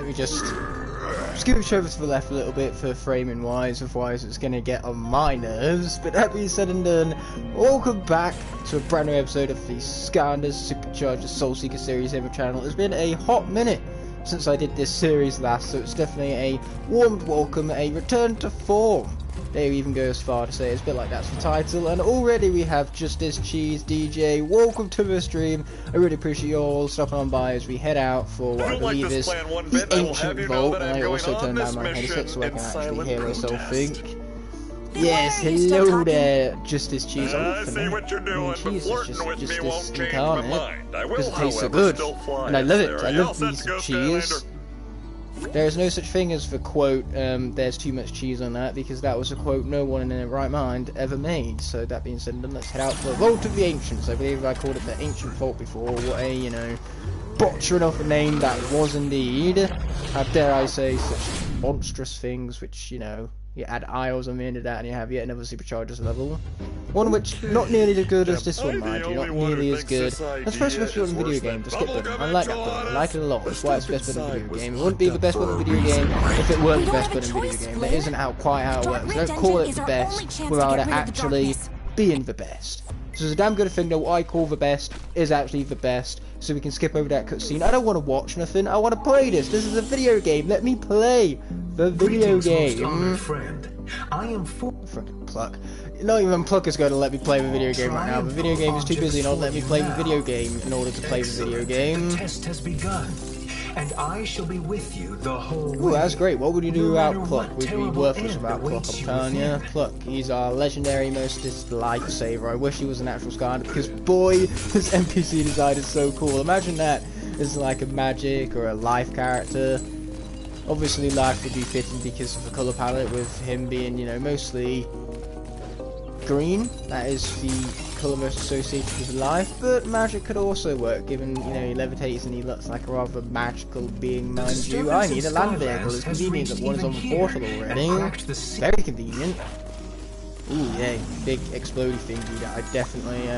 let me just scooch over to the left a little bit for framing wise, otherwise it's going to get on my nerves. But that being said and done, welcome back to a brand new episode of the Skylanders Superchargers Soul Seeker series here on my channel. It's been a hot minute since I did this series last, so it's definitely a warm welcome, a return to form. They even go as far to say it's a bit like that's the title. And already we have Justice Cheese DJ. Welcome to the stream. I really appreciate you all stopping on by as we head out for what I believe is the ancient vault. And I also turn down my headset so I can actually hear myself think. Yes, hello there, Justice Cheese. I see what you're doing, cheese but is flirting with me just won't change my mind. because it tastes so good, and I love it. I love these cheese. There is no such thing as the quote, there's too much cheese on that, because that was a quote no one in their right mind ever made. So that being said, let's head out for the Vault of the Ancients. I believe I called it the Ancient Vault before. What a, you know, botchering off a name that was indeed. How dare I say such monstrous things, which, you know, you add aisles on the end of that and you have yet another Superchargers level. One which, not nearly as good as this one, mind you, not nearly as good. Let's press the best button in the video game, the skip button. I like that button, I like it a lot, that's why it's the best button in the video game. It wouldn't be the best button in the video game if it weren't the best button in the video game. That isn't quite how it works. Don't call it the best without it actually being the best. So it's a damn good thing that what I call the best is actually the best, so we can skip over that cutscene. I don't want to watch nothing, I want to play this. This is a video game, let me play the video game. I am fucking Pluck. Not even Pluck is going to let me play the video game right now. The video game is too busy not let me play the video game in order to play the video game. The test has begun, and I shall be with you the whole way. Ooh, that's great. What would you do without Pluck? We'd be worthless without Pluck, I'm telling you. Pluck, he's our legendary, most lifesaver. I wish he was an actual Skylander, because boy, this NPC design is so cool. Imagine that as like a magic or a life character. Obviously life would be fitting because of the colour palette, with him being, you know, mostly green. That is the colour most associated with life, but magic could also work, given, you know, he levitates and he looks like a rather magical being, mind you. I need a land vehicle. It's convenient that one is on the portal already. Very convenient. Ooh, yay. Big explodey thingy that I definitely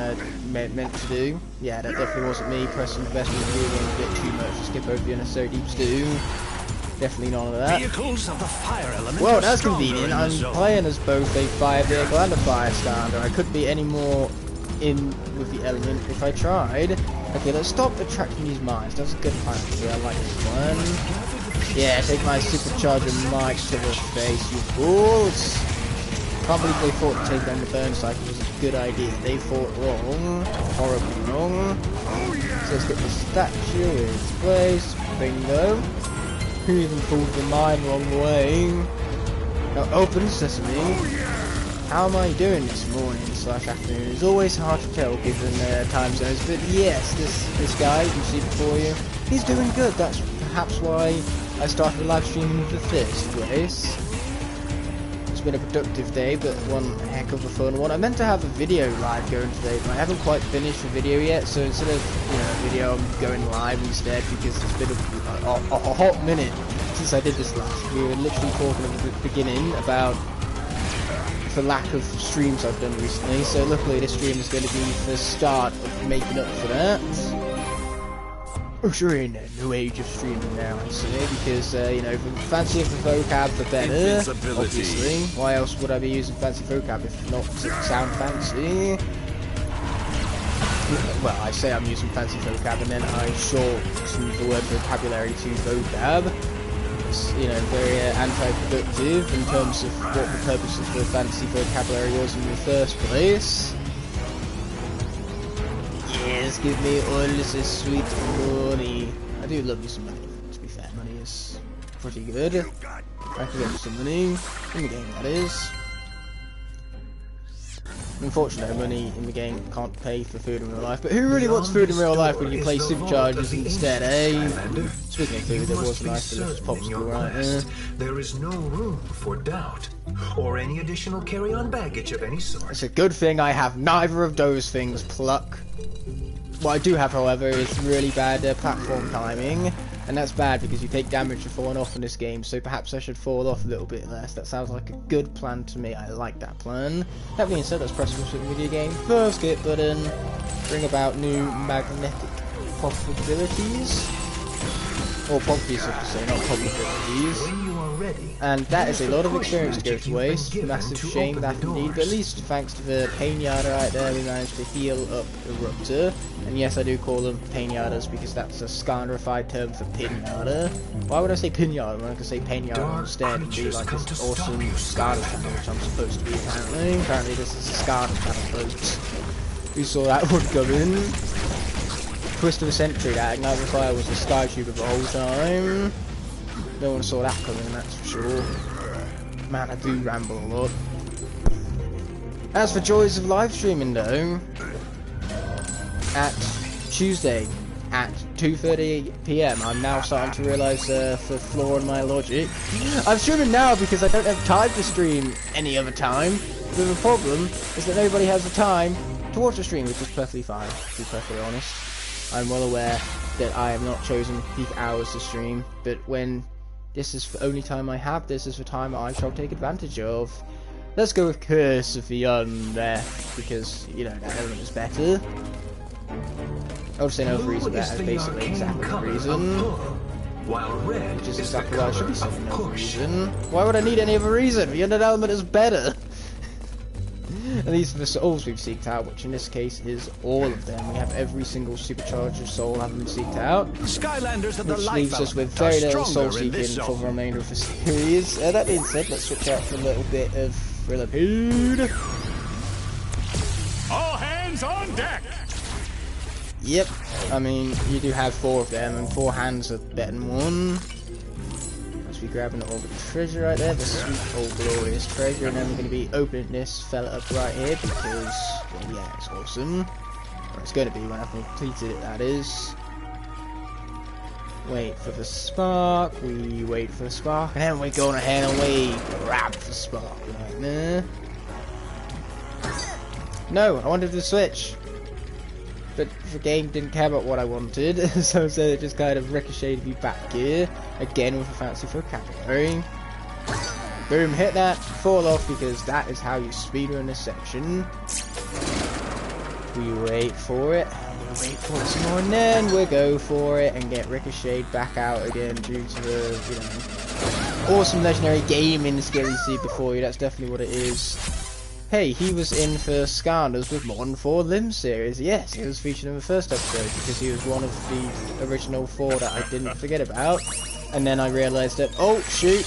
meant to do. Yeah, that definitely wasn't me pressing the best of the video game a bit too much to skip over the unnecessary deep stew. Definitely none of that. Vehicles of the fire element. Well, that's convenient. I'm playing as both a fire vehicle and a fire Skylander. I couldn't be any more in with the element if I tried. Okay, let's stop attracting these mines. That's a good plan. Yeah, I like this one. Yeah, take my supercharger mic to the face, you fools. Can't believe they thought to take down the burn cycle was a good idea. They thought wrong. Horribly wrong. So let's get the statue in its place. Bingo. Who even pulled the mine the wrong way? Now open sesame. How am I doing this morning / afternoon? It's always hard to tell given time zones, but yes, this guy you see before you, he's doing good. That's perhaps why I started a live stream in the first place. It's been a productive day, but one heck of a fun one. I meant to have a video live going today, but I haven't quite finished the video yet, so instead of, you know, video, I'm going live instead, because it's been a hot minute since I did this last. We were literally talking at the beginning about the lack of streams I've done recently, so luckily this stream is going to be the start of making up for that. We're in a new age of streaming now, I'd say, because, you know, the fancier the vocab, the better, obviously. Why else would I be using fancy vocab if not to sound fancy? Well, I say I'm using fancy vocab, and then I shorten the word vocabulary to vocab. It's, you know, very anti-productive in terms of what the purpose of the fancy vocabulary was in the first place. Yes, give me all this sweet money. I do love me some money, to be fair. Money is pretty good. I can get some money in the game, that is. Unfortunately, money in the game can't pay for food in real life, but who really wants food in real life when you play Superchargers instead, eh? Speaking of food, there was a nice delicious popsicle right there. There is no room for doubt, or any additional carry-on baggage of any sort. It's a good thing I have neither of those things, Pluck. What I do have, however, is really bad platform timing, and that's bad because you take damage for falling off in this game, so perhaps I should fall off a little bit less. That sounds like a good plan to me. I like that plan. That being said, let's press the video game first skip button, bring about new magnetic possibilities. or properties, I should say, not probabilities. When you are ready, And that is a lot of experience to go magic to you've been waste. given Massive to shame open that the indeed. But at least thanks to the Painada right there, we managed to heal up Eruptor. And yes, I do call them Painadas because that's a Skylanderified term for Pinata. Why would I say Pinata when I could say Painada instead and be like this awesome Skylander channel, which I'm supposed to be apparently. Apparently this is a Skylander channel, folks. Who saw that one coming? Twist of the century, that Igknightthefire was the Sky Tuber the whole time. No one saw that coming, that's for sure. Man, I do ramble a lot. As for joys of live streaming though, at Tuesday at 2:30 PM, I'm now starting to realise the flaw in my logic. I'm streaming now because I don't have time to stream any other time. But the problem is that nobody has the time to watch the stream, which is perfectly fine, to be perfectly honest. I'm well aware that I have not chosen peak hours to stream, but when this is the only time I have, this is the time I shall take advantage of. Let's go with Curse of the Undeath, because, you know, that element is better. I'll just say no reason, that is basically exactly the reason. While red Which is is the exactly why I should be color saying of no push. reason. Why would I need any other reason? The Undead element is better. And these are the souls we've seeked out, which in this case is all of them. We have every single Supercharger soul having been seeked out. Skylanders of the Which life leaves us with very little soul seeking for the remainder of the series. That being said, let's switch out for a little bit of Thrillipede. All hands on deck! Yep, I mean, you do have 4 of them, and 4 hands are better than 1. As we grabbing all the treasure right there, the sweet old glorious treasure, and then we're going to be opening this fella up right here because, well, yeah, it's awesome. Or it's going to be when I've completed it, that is. Wait for the spark, we wait for the spark, and then we're going ahead and we grab the spark right there. No, I wanted to switch. But the game didn't care about what I wanted, so instead it just kind of ricocheted me back here, again with a fancy vocabulary. Boom, hit that, fall off, because that is how you speedrun this section. We wait for it, and we wait for it some more, and then we go for it, and get ricocheted back out again due to the, you know, awesome legendary gaming skill you see before you. That's definitely what it is. Hey, he was in for Skylanders with more than 4 Limbs series. Yes, he was featured in the first episode because he was one of the original 4 that I didn't forget about. And then I realised that, oh shoot,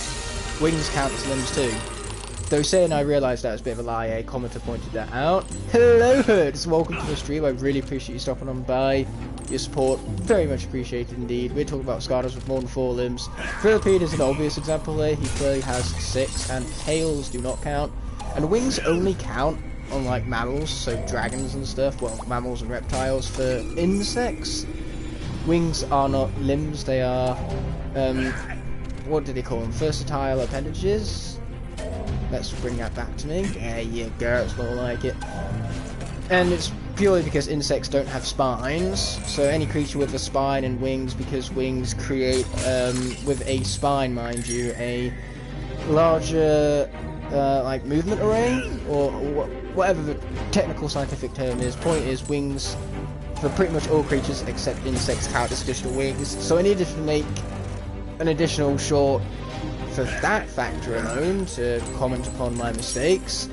Wings count as Limbs too. Though saying I realised that was a bit of a lie, a commenter pointed that out. Hello Herds, welcome to the stream. I really appreciate you stopping on by. Your support, very much appreciated indeed. We're talking about Skylanders with more than 4 limbs. Thrillipede is an obvious example there. He clearly has 6, and tails do not count. And wings only count on like mammals, so dragons and stuff, well, mammals and reptiles. For insects, wings are not limbs, they are, what do they call them, versatile appendages? Let's bring that back to me. There you go, it's more like it. And it's purely because insects don't have spines, so any creature with a spine and wings, because wings create, with a spine mind you, a larger like movement array, or whatever the technical scientific term is. Point is, wings for pretty much all creatures except insects count as additional wings, so I needed to make an additional short for that factor alone to comment upon my mistakes.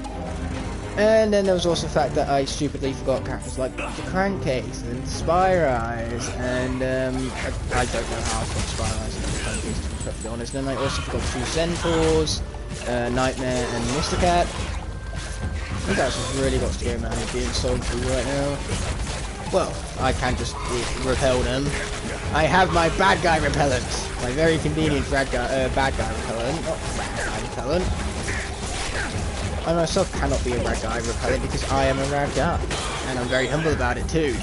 And then there was also the fact that I stupidly forgot characters like the Crankcase and Spire Eyes, and I don't know how I forgot Spire Eyes and the Crankcase, to be perfectly honest. And then I also forgot 2 Centaurs, Nightmare and Mr. Cat. You guys have really got to go, man, you're being so cool right now. Well, I can just repel them. I have my bad guy repellent. My very convenient bad guy repellent, not bad guy repellent. I myself cannot be a rad guy repellent because I am a rad guy. And I'm very humble about it too.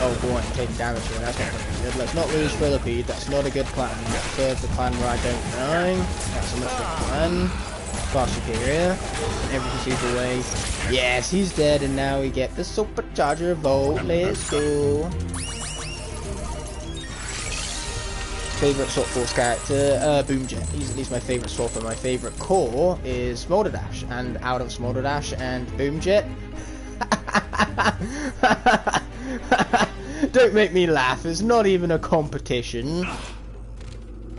Oh boy, I'm taking damage here, that's not very good. Let's not lose Thrillipede, that's not a good plan. Third, the plan where I don't die. That's a much better plan. Far superior. And every conceivable way. Yes, he's dead, and now we get the Supercharger Volt. Let's go. Favourite Swap Force character, Boomjet. He's at least my favourite swapper. My favourite core is Smolder Dash, and out of Smolder Dash and Boomjet, Don't make me laugh. It's not even a competition.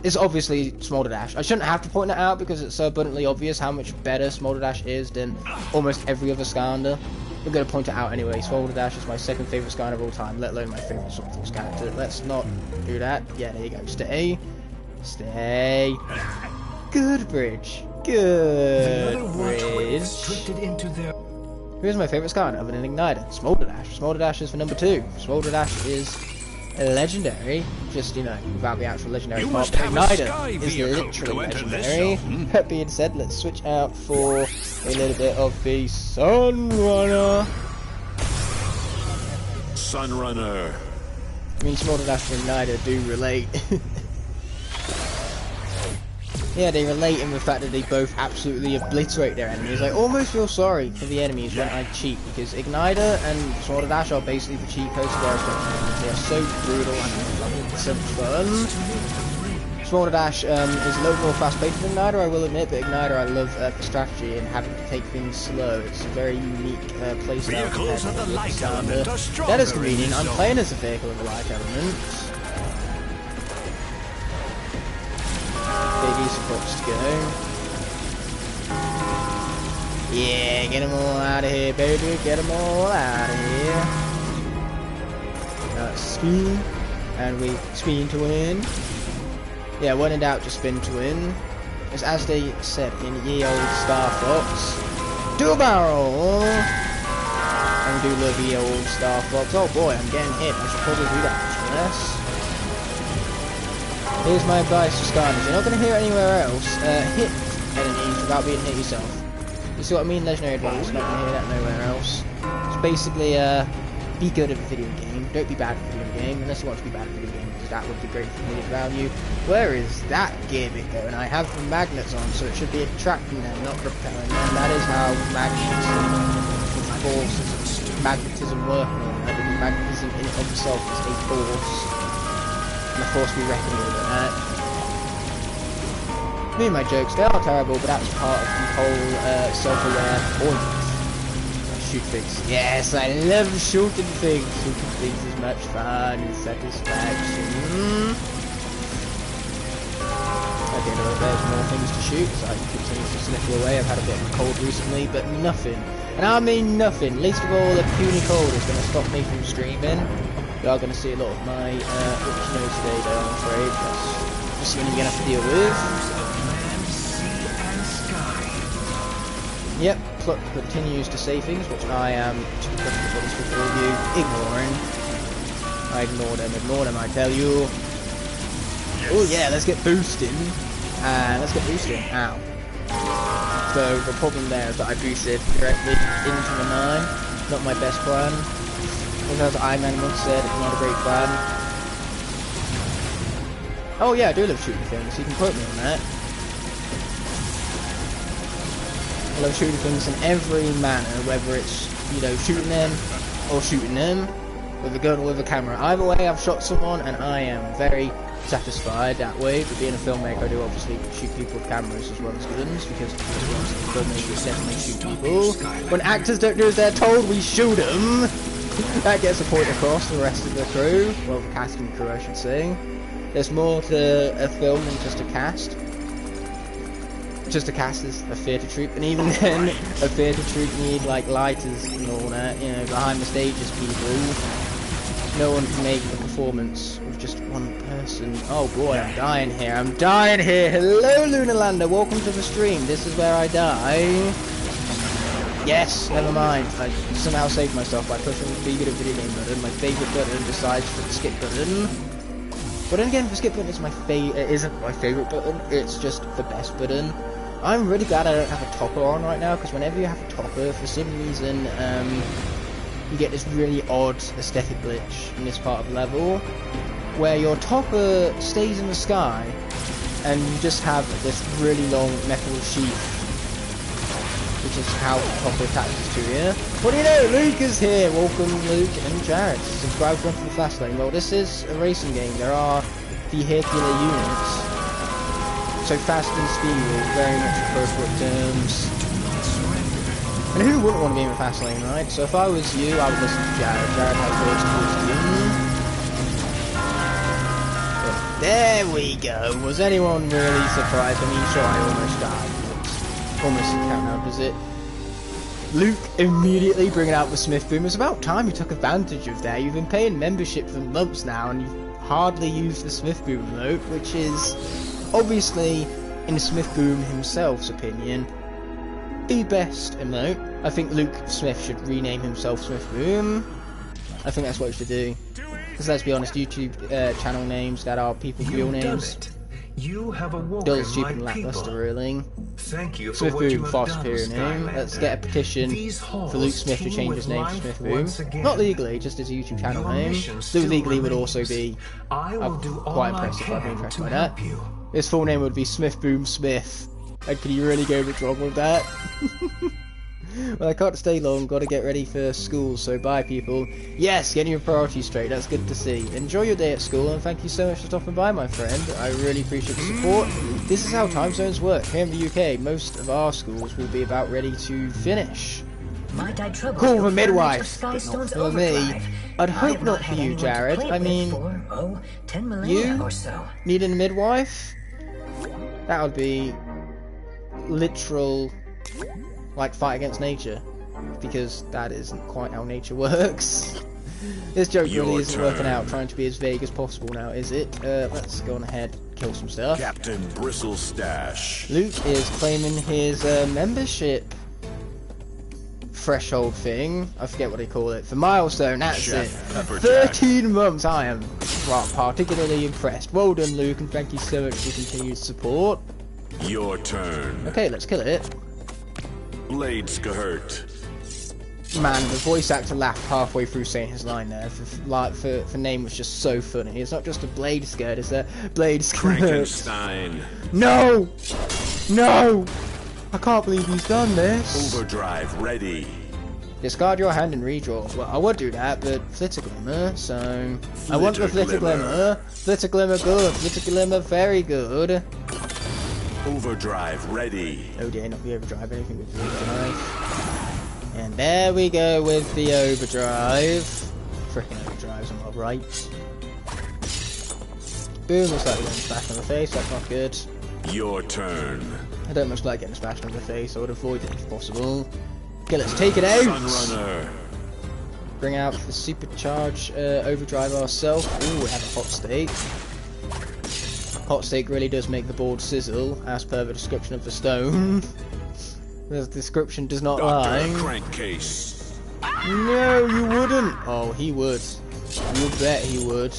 It's obviously Smolder Dash. I shouldn't have to point that out because it's so abundantly obvious how much better Smolder Dash is than almost every other Skylander. I'm going to point it out anyway. Smolder Dash is my second favourite Skylander of all time, let alone my favourite Sword Force character. Let's not do that. Yeah, there you go. Stay. Stay. Good bridge. Good bridge. Who's my favourite Skylander other than Ignitor? Smolder Dash. Smolder Dash is for number 2. Smolder Dash is legendary, just, you know, without the actual legendary part. Ignitor is literally legendary. That being said, let's switch out for a little bit of the Sunrunner. Sunrunner. I mean, Smolder Dash and Ignitor do relate. Yeah, they relate in the fact that they both absolutely obliterate their enemies. I almost feel sorry for the enemies when I cheat, because Ignitor and Smolder Dash are basically the cheat codes of their respective enemies. They are so brutal and so fun. Smolder Dash is a little more fast-paced than Ignitor, I will admit, but Ignitor I love the strategy and having to take things slow. It's a very unique playstyle. That is convenient. I'm playing as a vehicle of the light element. Biggie supposed to go. Yeah, get them all out of here, baby. Get them all out of here. Spin. And we spin to win. Yeah, when in doubt, just spin to win. As they said in ye old Star Fox, do a barrel. And we do love ye old Star Fox. Oh boy, I'm getting hit. I should probably do that much less. Here's my advice to Skylanders. You're not going to hear it anywhere else. Hit enemies without being hit yourself. You see what I mean? Legendary advice. You're not going to hear that nowhere else. It's basically, be good at a video game. Don't be bad at a video game. Unless you want to be bad at a video game, because that would be great for comedic value. Where is that gimmick going? I have the magnets on, so it should be attracting them, not repelling them. That is how magnetism works. Magnetism in and of itself is a force. And of course we reckon with that. Me and my jokes, they are terrible, but that's part of the whole self-aware point. Shoot things. Yes, I love shooting things. Shooting things is much fun and satisfaction. Okay, no, there's more things to shoot, so I can continue to sniffle away. I've had a bit of a cold recently, but nothing. And I mean nothing. Least of all, a puny cold is going to stop me from streaming. We are going to see a lot of my snow today, though, I'm afraid. That's just something you're going to have to deal with. Yep, Pluck continues to say things, which I am, to be perfectly honest with all of you, ignoring. I ignore them, I tell you. Yes. Oh yeah, let's get boosting. Let's get boosting. Ow. So, the problem there is that I boosted directly into the 9. Not my best plan. As Iron Man once said, it's not a great plan. Oh yeah, I do love shooting things, you can quote me on that. I love shooting things in every manner, whether it's, you know, shooting them, or shooting them, with a gun or with a camera. Either way, I've shot someone, and I am very satisfied that way. But being a filmmaker, I do obviously shoot people with cameras as well as guns, because filmmakers definitely shoot people. When actors don't do as they're told, we shoot them! That gets a point across to the rest of the crew. Well, the casting crew, I should say. There's more to a film than just a cast. Just a cast is a theatre troupe, and even then, a theatre troupe need like lighters and all that, you know, behind the stages people. No one can make a performance with just one person. Oh boy, I'm dying here, Hello Lunalander, welcome to the stream. This is where I die. Yes, never mind. I somehow saved myself by pushing the Be Good at Video Game button, my favourite button besides the skip button. But then again, the skip button is isn't my favourite button, it's just the best button. I'm really glad I don't have a topper on right now, because whenever you have a topper, for some reason, you get this really odd aesthetic glitch in this part of the level, where your topper stays in the sky, and you just have this really long metal sheath, which is how the topper attaches to you. What do you know, Luke is here! Welcome, Luke and Jared. Subscribe to the Flash Lane. Well, this is a racing game. There are vehicular units. So fast and speed are very much appropriate terms. And who wouldn't want to be in the fast lane, right? So if I was you, I would listen to Jared. Jared has voice towards you. There we go. Was anyone really surprised? I mean, sure, I almost died. It's almost didn't count now, does it? Luke immediately bringing out the Smith Boom. It's about time you took advantage of that. You've been paying membership for months now, and you've hardly used the Smith Boom emote, which is obviously, in Smith Boom himself's opinion, the best emote. I think Luke Smith should rename himself Smith Boom. I think that's what he should do. Because let's be honest, YouTube channel names that are people's real names, You have awoken dull, stupid, and my lackluster, people. really. Thank you for Smith what you Boom, have far done, superior name. Let's Skylander. get a petition These for halls Luke Smith to teem change with his name to life Smith Boom. once again. Not legally, just his YouTube channel Your name. mission Though still legally would also remains. be I will do all quite I impressive. I'd be can impressed to by that. help you. His full name would be Smith Boom Smith. And can you really go much wrong with that? Well, I can't stay long, gotta get ready for school, so bye people. Yes, getting your priorities straight, that's good to see. Enjoy your day at school, and thank you so much for stopping by, my friend. I really appreciate the support. This is how time zones work. Here in the UK, most of our schools will be about ready to finish. Call the midwife, but not for me. I'd hope not for you, Jared. I mean, you needing a midwife? That would be literal, like, fight against nature, because that isn't quite how nature works. This joke really isn't working out, trying to be as vague as possible now, is it? Let's go on ahead, kill some stuff. Captain Bristlestash. Luke is claiming his membership threshold thing. I forget what they call it. For milestone, that's Chef it. Pepperjack. 13 months. I am particularly impressed. Well done, Luke, and thank you so much for your continued support. Your turn. Okay, let's kill it. Blade Skahurt. Man, the voice actor laughed halfway through saying his line there. For name was just so funny. It's not just a blade skirt, it's a blade skirt. Frankenstein. No! No! I can't believe he's done this. Overdrive ready. Discard your hand and redraw. Well, I would do that, but Flitter Glimmer, so... I want the Flitter Glimmer. Flitter Glimmer good. Flitter Glimmer very good. Overdrive ready. Oh dear, not the overdrive, anything with the overdrive. And there we go with the overdrive. Frickin' overdrives, am I right? Boom, looks like we're getting smashed on the face, that's not good. Your turn. I don't much like getting smashed on the face, I would avoid it if possible. Okay, let's take it out! Sunrunner. Bring out the supercharge overdrive ourselves. Ooh, we have a hot steak. Hot steak really does make the board sizzle, as per the description of the stone. The description does not lie. Dr. Crankcase. No, you wouldn't. Oh, he would. You bet he would.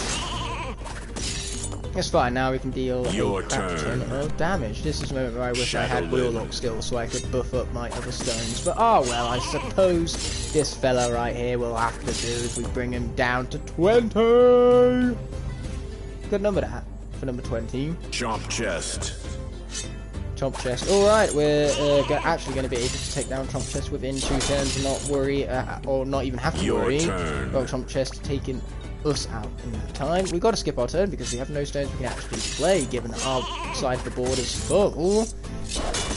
It's fine, now we can deal Your a crap turn. ton of damage. This is the moment where I wish I had Shadowlin. wheel lock still so I could buff up my other stones. But oh well, I suppose this fella right here will have to do if we bring him down to 20. Good number that for number 20. Chomp chest. Chomp chest. Alright, we're actually going to be able to take down Chomp chest within 2 turns and not worry, or not even have to Your worry turn. about Chomp chest taking us out in that time. We've got to skip our turn because we have no stones we can actually play, given that our side of the board is full.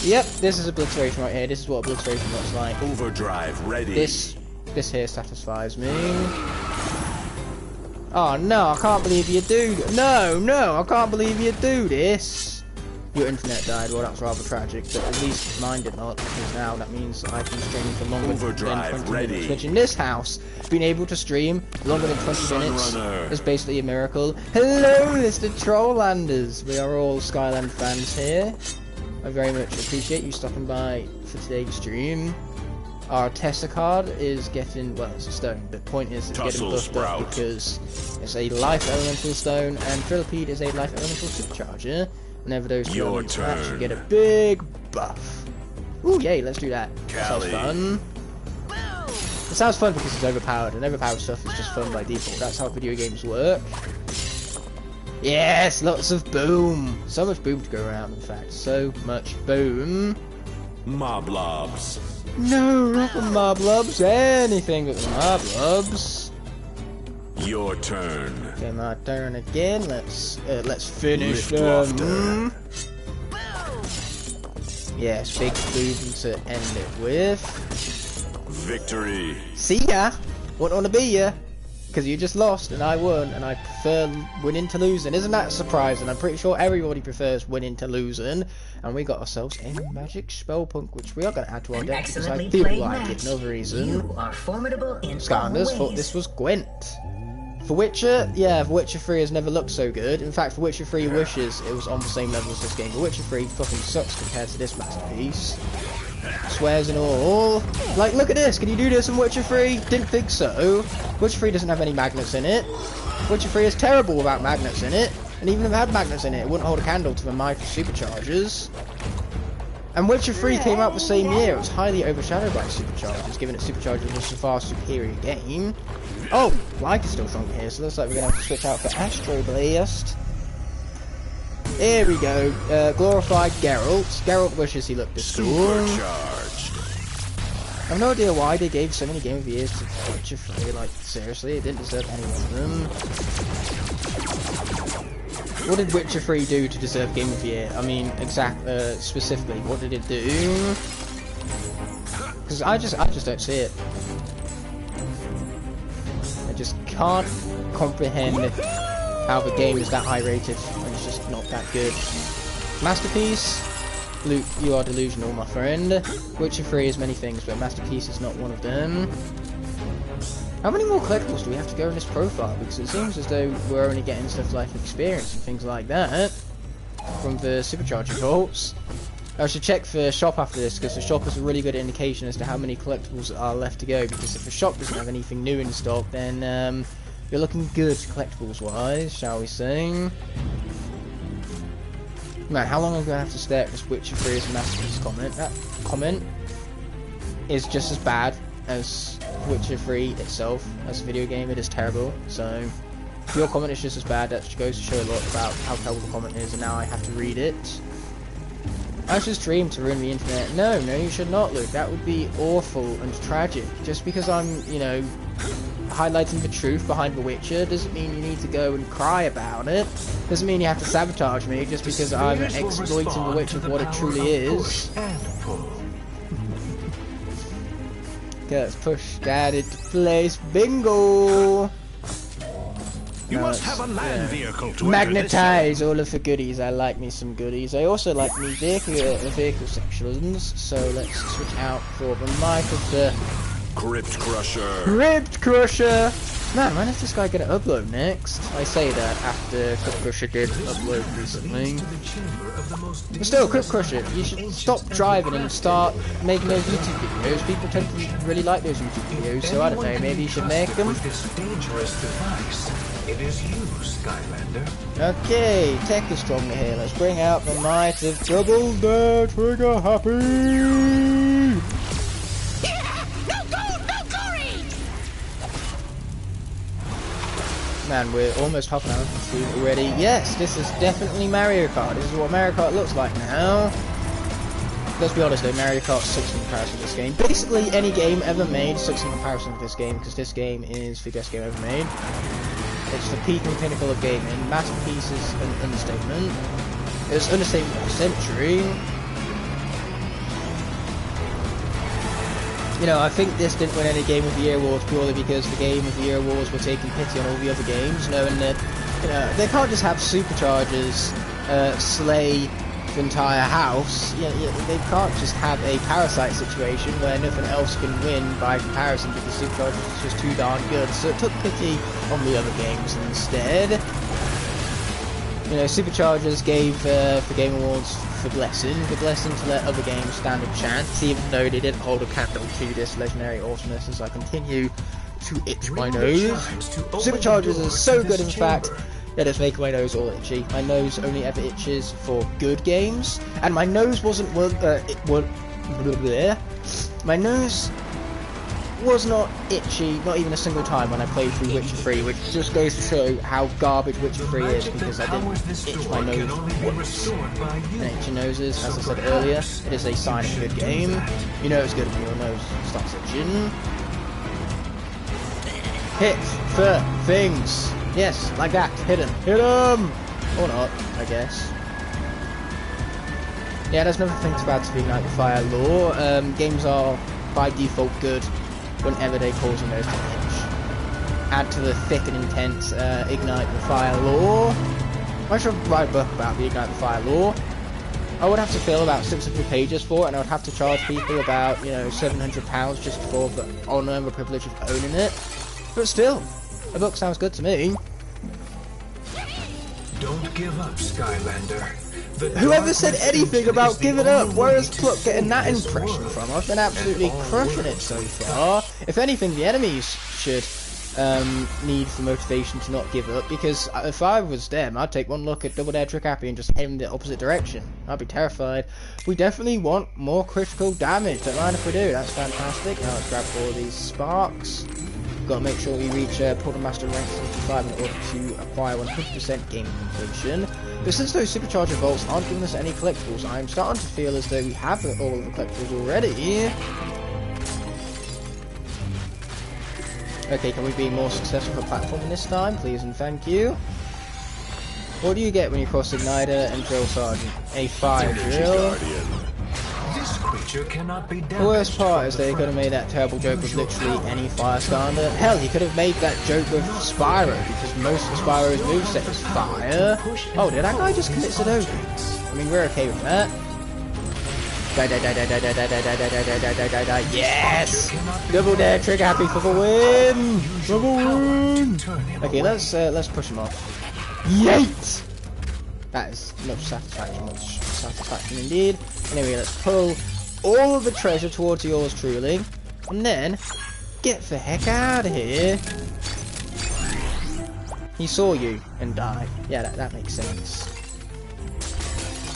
Yep, this is obliteration right here. This is what obliteration looks like. Overdrive ready. This here satisfies me. Oh no, I can't believe you do. No, I can't believe you do this. Your internet died, well that's rather tragic, but at least mine did not, because now that means I can stream for longer Overdrive than 20 ready. minutes, which in this house, being able to stream longer than 20 minutes Sunrunner. is basically a miracle. Hello, Mr. Trolllanders! We are all Skyland fans here. I very much appreciate you stopping by for today's stream. Our tester card is getting, well, it's a stone, but the point is it's getting Tussle buffed Sprout. up because it's a life elemental stone, and Thrillipede is a life elemental supercharger. Whenever those two Your elements match, you turn. get a big buff. Ooh, yay, let's do that. That sounds Callie. fun. It sounds fun because it's overpowered, and overpowered stuff is just fun by default. That's how video games work. Yes, lots of boom. So much boom to go around, in fact. So much boom. Moblobs. No, not the Moblobs. Anything but the Moblobs. Your turn. Okay, my turn again. Let's finish Lift them. Yes, big boom to end it with. Victory. See ya. Wouldn't want to be ya. because you just lost and I won, and I prefer winning to losing. Isn't that surprising? I'm pretty sure everybody prefers winning to losing. And we got ourselves a magic spell punk, which we are going to add to our deck because I feel like it. Another reason. You are formidable in Skylanders thought this was Gwent. For Witcher, yeah, For Witcher 3 has never looked so good. In fact, For Witcher 3 wishes it was on the same level as this game. For Witcher 3 fucking sucks compared to this masterpiece. Swears and all. Like, look at this. Can you do this in Witcher 3? Didn't think so. Witcher 3 doesn't have any magnets in it. Witcher 3 is terrible without magnets in it. And even if it had magnets in it, it wouldn't hold a candle to the Mighty Superchargers. And Witcher 3 came out the same year. It was highly overshadowed by Superchargers, given that Superchargers was a far superior game. Oh, light is still strong here, so looks like we're going to have to switch out for Astro Blast. Here we go. Glorified Geralt. Geralt wishes he looked this cool. Supercharged. I have no idea why they gave so many Game of the Years to Witcher 3. Like, seriously, it didn't deserve any of them. What did Witcher 3 do to deserve Game of the Year? I mean, specifically, what did it do? Because I just don't see it. I just can't comprehend how the game is that high rated when it's just not that good. Masterpiece? Luke, you are delusional, my friend. Witcher 3 is many things, but Masterpiece is not one of them. How many more collectibles do we have to go in this profile? Because it seems as though we're only getting stuff like experience and things like that from the Supercharger vaults. I should check the shop after this, because the shop is a really good indication as to how many collectibles are left to go, because if the shop doesn't have anything new in stock, then you're looking good collectibles wise, shall we say. Man, how long am I going to have to stare at this Witcher 3 as a masterpiece comment? That comment is just as bad as Witcher 3 itself as a video game. It is terrible. So if your comment is just as bad, that goes to show a lot about how terrible the comment is, and now I have to read it. I should stream to ruin the internet. No, you should not, Luke. That would be awful and tragic. Just because I'm, you know, highlighting the truth behind The Witcher doesn't mean you need to go and cry about it. Doesn't mean you have to sabotage me just because I'm exploiting The Witcher for what it truly is. Okay, let's push that into place. Bingo! You must have a land vehicle to magnetize all of the goodies. I like me some goodies. I also like me vehicle sections. So let's switch out for the mic of the Crypt Crusher. Crypt Crusher. Man, when is this guy gonna upload next? I say that after Crypt Crusher did upload recently. But still, Crypt Crusher, you should stop driving and start making those YouTube videos. People tend to really like those YouTube videos, so I don't know, maybe you should make them. It is you, Skylander. Okay, tech is stronger here. Let's bring out the might of Double the Trigger Happy! Man, we're almost half an hour through already. Yes, this is definitely Mario Kart. This is what Mario Kart looks like now. Let's be honest though, Mario Kart sucks in comparison to this game. Basically, any game ever made sucks in comparison to this game, because this game is the best game ever made. It's the peak and pinnacle of gaming. Masterpiece is an understatement. It's understatement of the century. You know, I think this didn't win any Game of the Year awards purely because the Game of the Year awards were taking pity on all the other games, knowing that, you know, they can't just have Superchargers slay the entire house. They can't just have a Parasite situation where nothing else can win by comparison because Superchargers is just too darn good. So it took pity on the other games instead. You know, Superchargers gave the Game Awards the blessing to let other games stand a chance, even though they didn't hold a candle to this legendary awesomeness as I continue to itch my nose. Superchargers is so good, in fact, that it's making my nose all itchy. My nose only ever itches for good games, and my nose wasn't my nose was not itchy, not even a single time when I played through Witcher 3, which just goes to show how garbage Witcher 3 is, because I didn't itch my nose once. And itchy noses, as I said earlier, it is a sign of a good game. You know it's good when your nose starts itching. Hit for things. Yes, like that. Hit 'em. Hit 'em! Or not, I guess. Yeah, there's another thing about Igknightthefire lore. Games are by default good whenever they cause a nose to itch. add to the thick and intense Igknightthefire lore. I should write a book about the Igknightthefire lore. I would have to fill about 600 pages for it, and I would have to charge people about, you know, £700 just for the honour and the privilege of owning it. But still, a book sounds good to me. Don't give up, Skylander. Whoever said anything about giving up? Where's Pluck getting that impression from? I've been absolutely crushing it so far. If anything, the enemies should need the motivation to not give up, because if I was them, I'd take one look at Double Dare Trick Happy and just aim in the opposite direction. I'd be terrified. We definitely want more critical damage. Don't mind if we do. That's fantastic. Now let's grab all these sparks. Got to make sure we reach Portal Master rank 75 in order to acquire 100% game completion. But since those Supercharger Bolts aren't giving us any collectibles, I'm starting to feel as though we have all of the collectibles already. Okay, can we be more successful for platforming this time, please and thank you? What do you get when you cross Igniter and Drill Sergeant? A fire drill. This creature cannot be The worst part is they could have made that terrible joke with literally any fire Skylander. Hell, he could have made that joke with Spyro, because most of Spyro's moveset is fire. Oh, did that guy just commit Sudoku? I mean, we're okay with that. Die, die, die, die, die, die, die, die, die, die, die, die, die, die, die. Yes! Double Dare Trick Happy for the win! For the win! Okay, let's push him off. Yeet! That is much satisfaction indeed. Anyway, let's pull all of the treasure towards yours truly, and then get the heck out of here. He saw you and died. Yeah, that makes sense.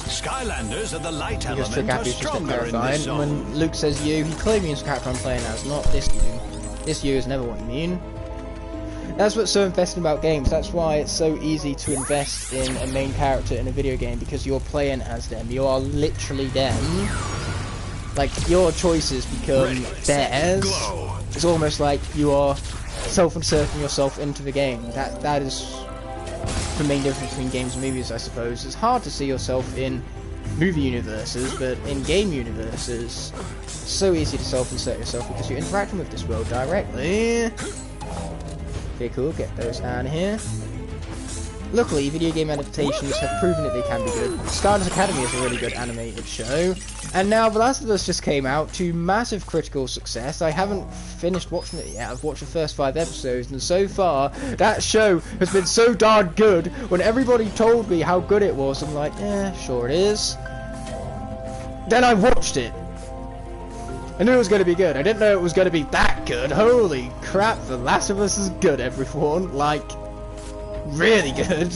Skylanders are the light Because Trick element are Happy is just stronger in terrifying. this zone. When Luke says you, he clearly means the character I'm playing as, not this you. This you is never what you mean. That's what's so investing about games. That's why it's so easy to invest in a main character in a video game, because you're playing as them. You are literally them. Like, your choices become theirs. It's almost like you are self-inserting yourself into the game. That is the main difference between games and movies, I suppose. It's hard to see yourself in movie universes, but in game universes, it's so easy to self-insert yourself because you're interacting with this world directly. Okay, cool, get those out of here. Luckily, video game adaptations have proven that they can be good. Skylanders Academy is a really good animated show. And now The Last of Us just came out to massive critical success. I haven't finished watching it yet. I've watched the first 5 episodes, and so far, that show has been so darn good. When everybody told me how good it was, I'm like, yeah, sure it is. Then I watched it. I knew it was going to be good. I didn't know it was going to be that good. Holy crap, The Last of Us is good, everyone. Like, really good.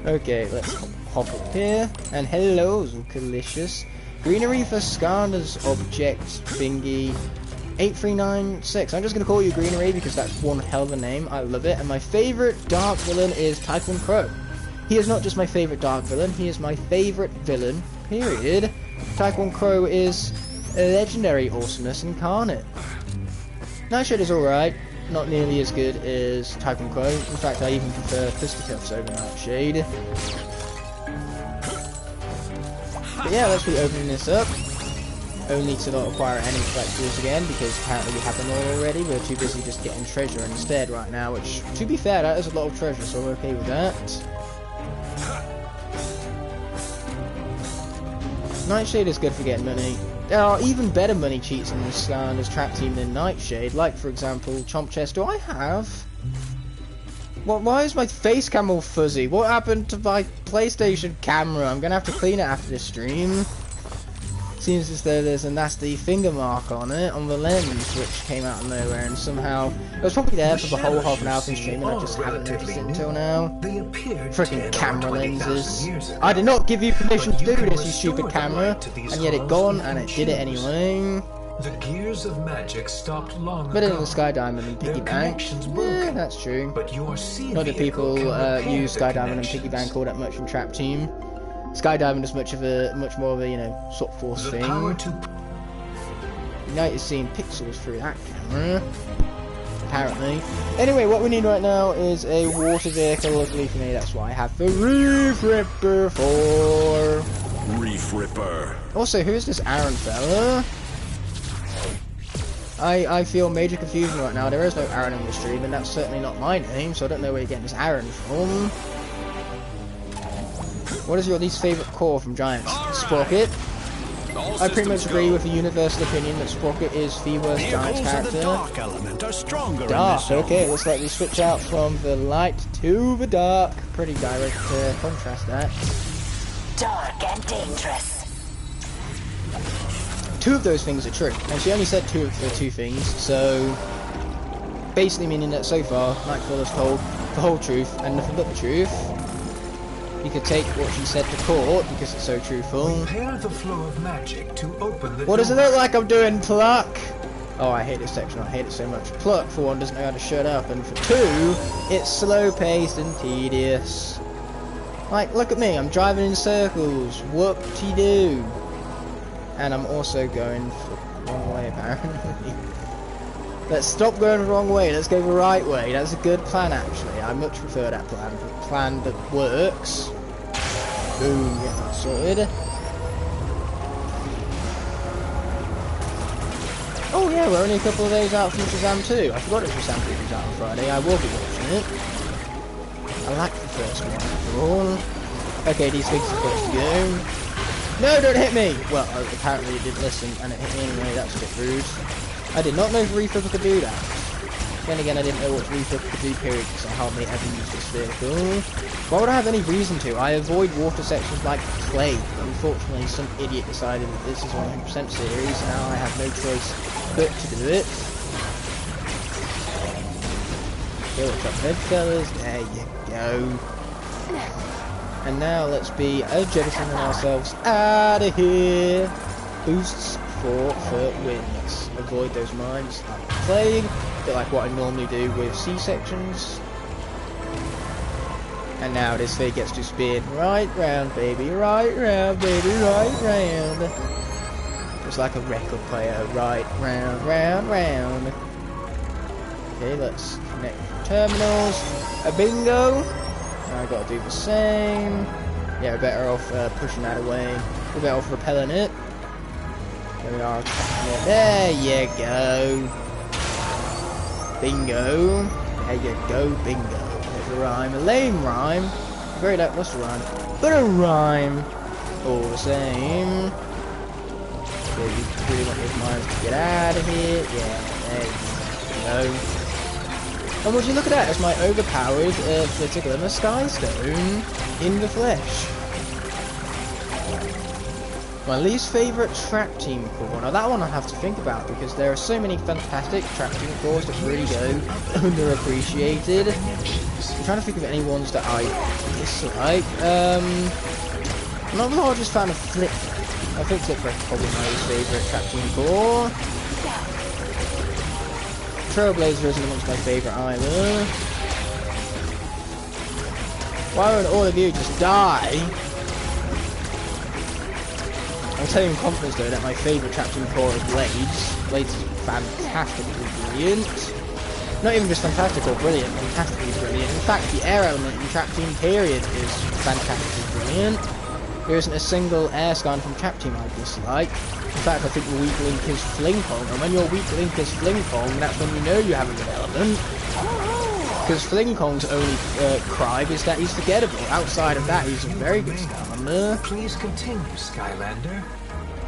Okay, let's hop up here. And hello, Zucalicious. Greenery for Skylanders object thingy 8396. I'm just going to call you Greenery because that's one hell of a name. I love it. And my favourite dark villain is Typhon Crow. He is not just my favourite dark villain, he is my favourite villain, period. Typhon Crow is legendary awesomeness incarnate. Nightshade is alright, not nearly as good as Typhon Crow. In fact, I even prefer Fisticuffs over Nightshade. But yeah, let's be opening this up. Only to not acquire any collectibles again, because apparently we have them all already. We're too busy just getting treasure instead right now, which, to be fair, that is a lot of treasure, so we're okay with that. Nightshade is good for getting money. There are even better money cheats in this Skylanders trap team than Nightshade, like for example Chomp Chest. Do I have? Why is my face cam all fuzzy? What happened to my PlayStation camera? I'm gonna have to clean it after this stream. Seems as though there's a nasty finger mark on it, on the lens, which came out of nowhere, and somehow it was probably there for the whole half an hour of the stream, and I just haven't noticed it until now. Freaking camera lenses! I did not give you permission to do this, you stupid camera, and yet it gone, and it did it anyway. The gears of magic stopped long Better ago. than the Sky Diamond and Piggy Bank. Yeah, that's true. But your sea Not that vehicle people can repair use the Sky Diamond and connection. Piggy Bank all that much from Trap Team. Sky Diamond is much more of a, you know, sort of force The power thing. to Night is seeing pixels through that camera, apparently. Anyway, what we need right now is a water vehicle. Luckily for me, that's why I have the Reef Ripper for. Reef Ripper. Also, who is this Aaron fella? I feel major confusion right now. There is no Aaron in the stream, and that's certainly not my name, so I don't know where you're getting this Aaron from. What is your least favourite core from Giants? Sprocket. I pretty much agree with the universal opinion that Sprocket is the worst Giants character. The dark element are stronger Dark, in this okay, looks like we switch out from the light to the dark. Pretty direct contrast that. Dark and dangerous. Two of those things are true, and she only said two of the two things, so basically meaning that so far, Nightfall has told the whole truth and nothing but the truth. You could take what she said to court because it's so truthful. Prepare the flow of magic to open the What does it door. look like I'm doing? Pluck! Oh, I hate this section, I hate it so much. Pluck, for one, doesn't know how to shut up, and for two, it's slow-paced and tedious. Like, look at me, I'm driving in circles. Whoop-de-doo. And I'm also going the wrong way, apparently. Let's stop going the wrong way, let's go the right way. That's a good plan, actually. I much prefer that plan. The plan that works. Boom, get that sorted. Oh yeah, we're only a couple of days out from Shazam 2. I forgot Shazam 2 was out on Friday. I will be watching it. I like the first one after all. Okay, these things are supposed to go. No, don't hit me! Well, apparently it didn't listen and it hit me anyway. That's a bit rude. I did not know if Reflipper could do that. Then again, I didn't know what Reflipper could do, period, because I hardly ever use this vehicle. Why would I have any reason to? I avoid water sections like plague. Unfortunately, some idiot decided that this is 100% series, and now I have no choice but to do it. Okay, what's up, bedfellas? There you go. And now let's be jettisoning ourselves out of here. Boosts for wins. Avoid those mines like plague. A bit like what I normally do with C-sections. And now this thing gets to spin right round, baby, right round, baby, right round. Just like a record player, right round, round, round. Okay, let's connect the terminals. A bingo. Now I gotta do the same. Yeah, we're better off pushing that away. We're better off repelling it. There we are. There you go. Bingo. There you go, bingo. There's a rhyme. A lame rhyme. Very lackluster rhyme. But a rhyme. All the same. So you really want those mines to get out of here. Yeah, there you go. And would you look at that, as my overpowered Glimmer Skystone in the flesh. My least favourite trap team core. Now that one I have to think about because there are so many fantastic trap team cores that really go underappreciated. I'm trying to think of any ones that I dislike. I'm not the largest fan of Flip. I think Flipper is probably my least favourite trap team core. Trailblazer isn't amongst my favourite either. Why would all of you just die? I'll tell you in confidence though that my favourite trap team core is Blades. Blades is fantastically brilliant. Not even just fantastic or brilliant, fantastically brilliant. In fact, the air element in trap team period is fantastically brilliant. There isn't a single air scan from trap team I dislike. In fact, I think the weak link is Fling Kong, and when your weak link is Fling Kong, that's when you know you have a good element. Because Fling Kong's only crime is that he's forgettable. Outside of that, he's a very good stamina. Please continue, Skylander.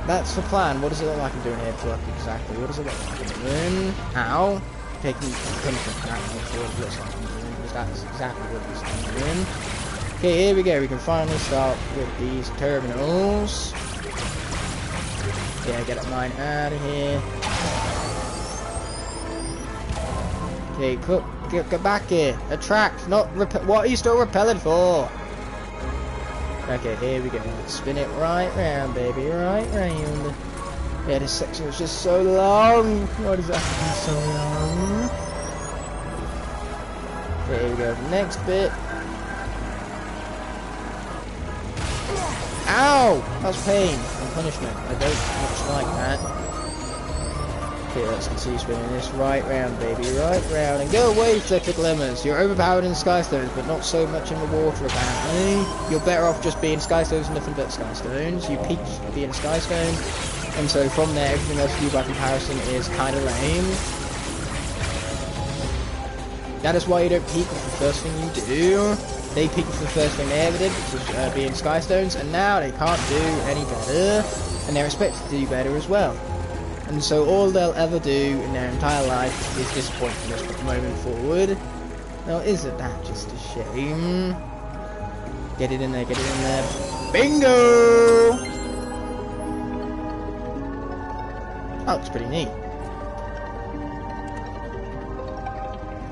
That's the plan. What does it look like I'm doing here, Pluck? Exactly. What does it look like I'm doing? Ow. Taking punishment for that, that's what it looks like I'm doing, because that's exactly what it looks like I'm doing. Okay, here we go. We can finally start with these terminals. Yeah, get that mine out of here. Okay, get back here. Attract, not repel. What are you still repelling for? Okay, here we go. Let's spin it right round, baby, right round. Yeah, this section was just so long. What is that? So long. Okay, here we go. Next bit. Ow! That's pain and punishment. I don't much like that. Okay, let's continue spinning this right round, baby, right round. And go away, Flicker Glimmers. You're overpowered in Skystones, but not so much in the water, apparently. You're better off just being Skystones and nothing but Skystones. You peaked being a Skystone. And so from there, everything else you do by comparison is kind of lame. That is why you don't peak with the first thing you do. They peaked with the first thing they ever did, which was being Skystones, and now they can't do any better, and they're expected to do better as well. And so all they'll ever do in their entire life is disappoint from this moment forward. Now, isn't that just a shame? Get it in there, get it in there. Bingo! That looks pretty neat.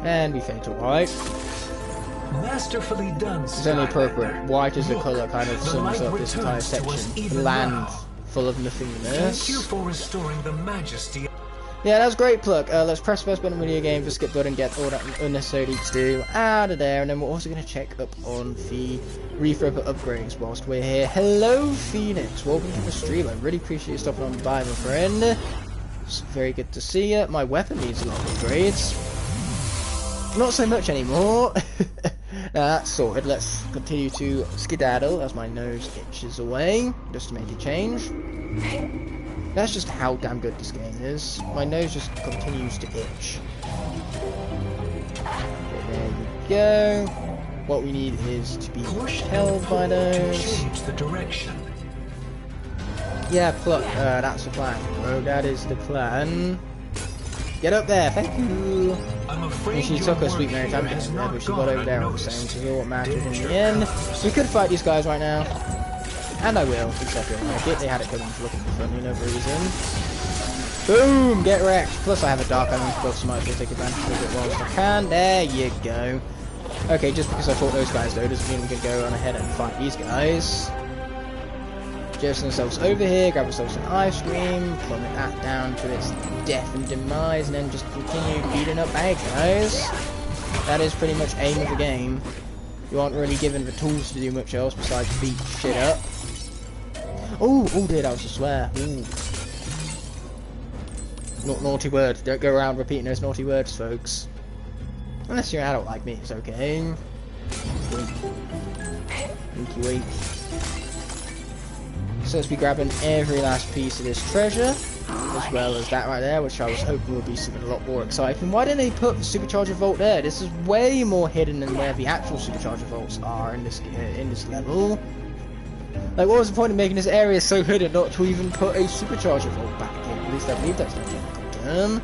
And we fade to white. Masterfully done, It's only appropriate. Skylander. White as a Look, colour kind of the sums light up this entire returns to us section. even Land now. full of Thank nothingness. you for restoring the majesty. Yeah, that was great, Pluck. Let's press first button on video game for skip button, get all that unnecessary to do out of there, and then we're also going to check up on the refurb upgrades whilst we're here. Hello, Phoenix. Welcome to the stream. I really appreciate you stopping on by, my friend. It's very good to see you. My weapon needs a lot of upgrades. Not so much anymore. Now that's sorted. Let's continue to skedaddle as my nose itches away, just to make a change. That's just how damn good this game is. My nose just continues to itch. Okay, there you go. What we need is to be held by those. Change the direction. Yeah, Pluck, that's the plan. Oh, that is the plan. Get up there, thank you. I'm afraid And she your took her work sweet Mary here time has getting there, not but she got gone over there all the same, unnoticed. which is all what mattered in Didn't the your end. purpose? We could fight these guys right now. And I will, except I like it. They had it coming for looking for me, no reason. Boom! Get wrecked! Plus I have a dark element buff, so I might as well take advantage of it whilst I can. There you go. Okay, just because I fought those guys though, doesn't mean we can go on ahead and fight these guys. Just ourselves over here, grab ourselves some ice cream, plummet that down to its death and demise, and then just continue beating up bad guys. That is pretty much aim of the game. You aren't really given the tools to do much else besides beat shit up. Oh dear, that was a swear. Ooh. Not naughty words. Don't go around repeating those naughty words, folks. Unless you're an adult like me, it's okay. Winky wink. So let's be grabbing every last piece of this treasure, as well as that right there, which I was hoping would be something a lot more exciting. Why didn't they put the supercharger vault there? This is way more hidden than where the actual supercharger vaults are in this level. Like, what was the point of making this area so hidden not to even put a supercharger vault back in? At least I believe that's not technical term.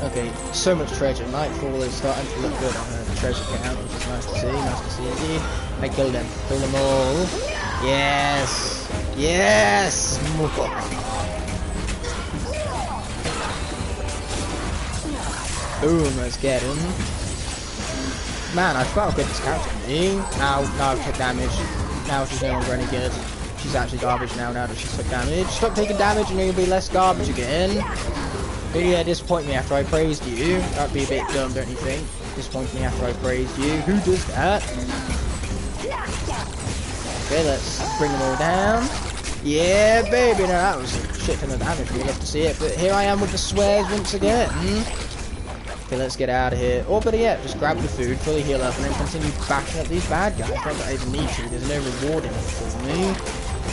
Okay, so much treasure. Nightfall is starting to look good on the treasure count, which is nice to see. Nice to see indeed. I killed them. Kill them all. Yes! Yes! Boom, let's get him. Man, I forgot how good this character can be. Now I've took damage. Now she's no longer any good. She's actually garbage now that she's took damage. Stop taking damage and you'll be less garbage again. Really disappoint me after I praised you. That'd be a bit dumb, don't you think? Disappoint me after I praised you. Who does that? Okay, let's bring them all down. Yeah, baby. Now that was a shit ton of damage. We'd love to see it. But here I am with the swears once again. Okay, let's get out of here. Or better yet, just grab the food, fully heal up, and then continue bashing up these bad guys. Not that I even need to. There's no reward in it for me.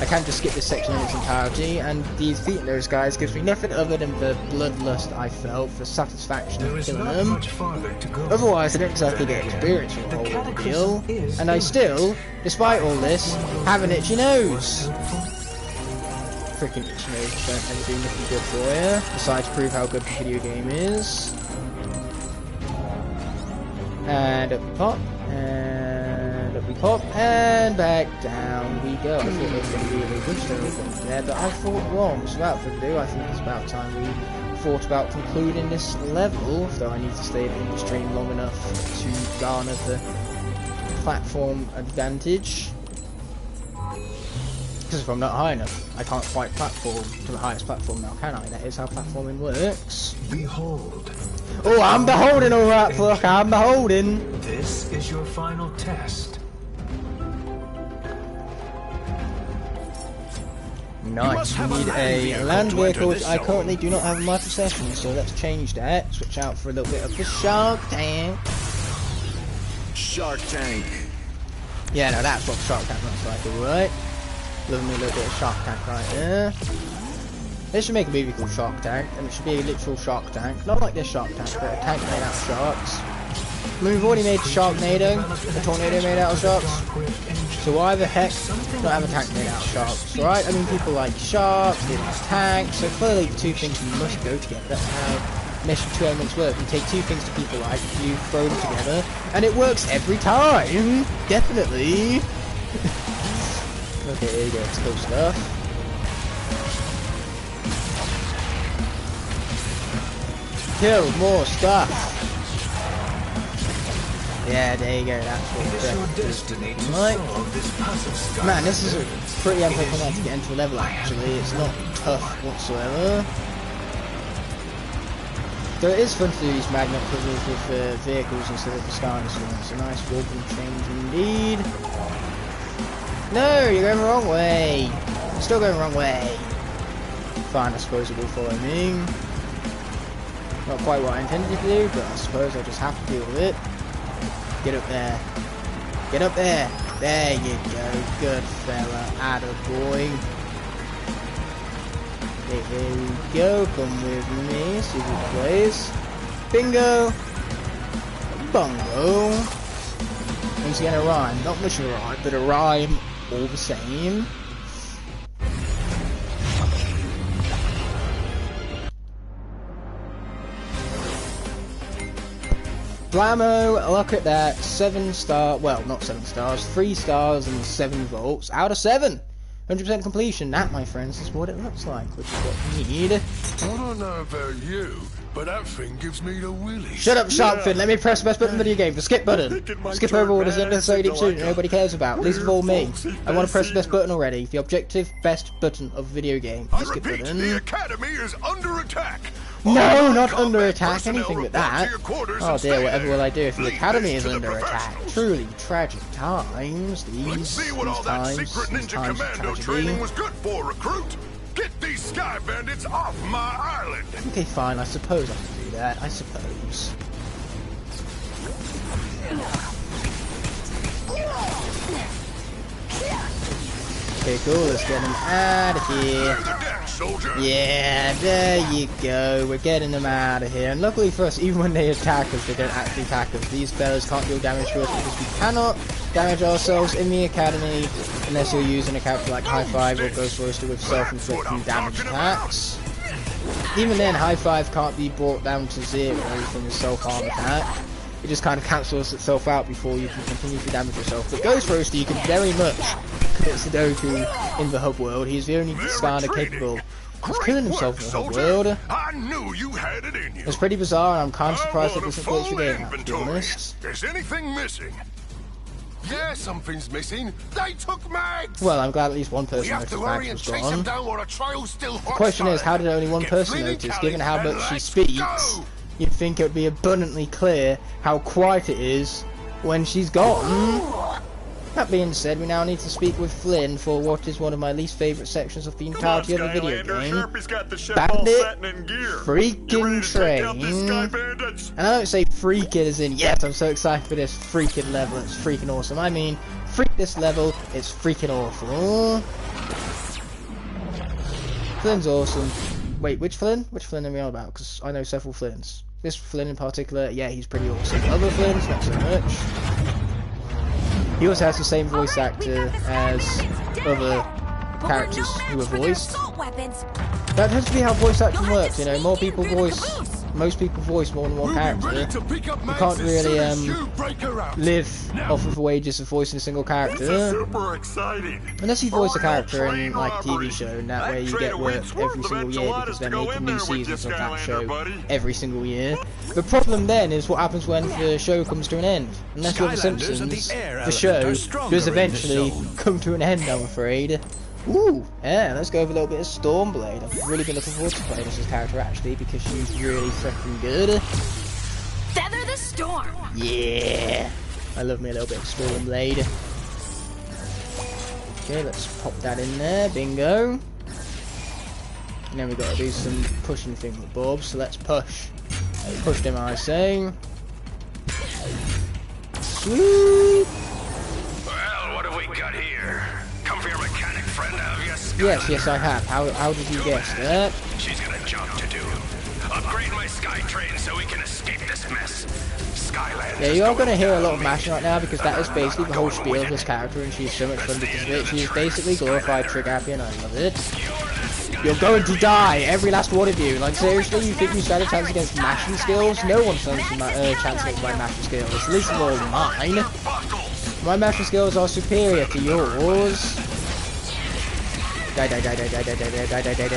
I can just skip this section in its entirety, and defeating those guys gives me nothing other than the bloodlust I felt for satisfaction There of is killing not them. much farther to go. Otherwise, I don't exactly get experience from the whole ordeal, and I still, despite all this, have an itchy nose. Freaking itchy nose don't ever do nothing good for you, besides prove how good the video game is. And up we pop, and up we pop, and back down we go. I thought there was going to be a little boost there, but I thought wrong. So without further ado, I think it's about time we thought about concluding this level, though I need to stay in the stream long enough to garner the platform advantage. Because if I'm not high enough, I can't quite platform to the highest platform now, can I? That is how platforming works. Behold. Oh, I'm beholding, alright, look, I'm beholding. This is your final test. Nice, we need a land vehicle, which I currently do not have in my possession, so let's change that. Switch out for a little bit of the Shark Tank. Shark Tank. Yeah, no, that's what the Shark Tank looks like, alright. Love me a little bit of Shark Tank right there. They should make a movie called Shark Tank, and it should be a literal shark tank. Not like this Shark Tank, but a tank made out of sharks. I mean, we've already made Sharknado, a tornado made out of sharks. So why the heck not have a tank made out of sharks, right? I mean, people like sharks, they like tanks, so clearly the two things must go together. That's how Mission 2 Elements work. You take two things that people like, you throw them together, and it works every time! Definitely! Okay, here you go, it's cool stuff. Kill more stuff. Yeah, there you go. That's what it's like. Man, this is a pretty anticlimactic to get into a level. Actually, it's not tough whatsoever. Though it is fun to do these magnet puzzles with vehicles instead of the Skylanders ones. It's a nice walking change indeed. No, you're going the wrong way. You're still going the wrong way. Fine, I suppose it will follow me. Not quite what I intended to do, but I suppose I'll just have to deal with it. Get up there. Get up there. There you go. Good fella. Attaboy. Here we go. Come with me. See who plays. Bingo. Bongo. Once again, a rhyme. Not much of a rhyme, but a rhyme all the same. Blammo, look at that, 7 star, well, not 7 stars, 3 stars and 7 volts out of 7. 100% completion, that, my friends, is what it looks like, which is what we need. I don't know about you, but that thing gives me the willies. Shut up, Sharkfin, let me press the best button in the video game, the skip button. Skip over what is unnecessary deep soon nobody cares about, least of all me. I want to press the best button already, the objective best button of video game. The skip button. The Academy is under attack. No, not under attack, anything but that. Oh dear, whatever will I do if the Academy is under attack? Truly tragic times, these See what all that secret ninja commando training was good for, recruit. Get these sky bandits off my island. Okay, fine, I suppose I can do that, I suppose. Okay, cool, let's get them out of here. Yeah, there you go, we're getting them out of here. And luckily for us, even when they attack us, they don't actually attack us. These fellas can't deal damage to us because we cannot damage ourselves in the Academy unless you're using a character like High Five or Ghost Roaster with self-inflicting damage attacks. Even then, High Five can't be brought down to 0 from his self-harm attack. It just kind of cancels itself out before you can continue to damage yourself. But Ghost Roaster, you can very much commit Sudoku in the hub world. He's the only Skylander capable of killing himself in the hub world. I knew you had it in you. It's pretty bizarre, and I'm kind of surprised it doesn't glitch the game out, to be honest. Is anything missing? Yeah, something's missing. They took Mags. Well, I'm glad at least one person noticed Mags was gone. The question is, how did only one person notice? Given how much she speaks, you'd think it would be abundantly clear how quiet it is when she's gone. That being said, we now need to speak with Flynn for what is one of my least favourite sections of the entirety of the video game. Bandit freaking train. And I don't say freaking as in, yes, I'm so excited for this freaking level, it's freaking awesome. I mean, freak this level, it's freaking awful. Flynn's awesome. Wait, which Flynn? Which Flynn are we on about? Because I know several Flynns. This Flynn in particular, yeah, he's pretty awesome. Other Flynns, not so much. He also has the same voice actor as other characters who are voiced. That tends to be how voice acting works, you know, most people voice more than one character. You can't really live off of the wages of voicing a single character. Unless you voice a character in like a TV show, and that way you get work every single year because they're making new seasons of that show every single year. The problem then is what happens when the show comes to an end. Unless you're The Simpsons, the show does eventually come to an end, I'm afraid. Ooh, yeah, let's go over a little bit of Stormblade. I've really been looking forward to playing this character actually because she's really freaking good. Feather the storm. Yeah, I love me a little bit of Stormblade. Okay, let's pop that in there. Bingo. And then we've got to do some pushing thing with Bob, so let's push. Push him, I say. Sweet. Well, what have we got here? Come for your mechanic friend, Yes, I have. How did you guess that? She's got a job to do. Upgrade my sky train so we can escape this mess. Skylanders. Yeah, you are going to hear a lot of mashing right now because that is basically the whole spiel of this character, and she's so much fun because of it. She is basically glorified Trick Happy, and I love it. You're going to die, every last one of you. Like, seriously, you think you stand a chance against mashing skills? No one stands a chance against my mashing skills. At least of all mine. My mashing skills are superior to yours. Die, die, die, die, die, die, die, die, die, die, die,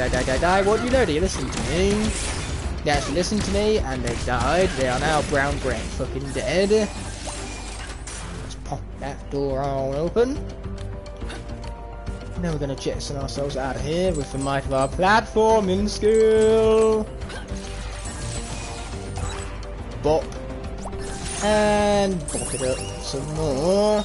die, die, die. What do you know? Do you listen to me? They actually listened to me, and they died. They are now brown gray, fucking dead. Let's pop that door on open. Now we're gonna jettison ourselves out of here with the might of our platforming skill. Bop. And bop it up some more.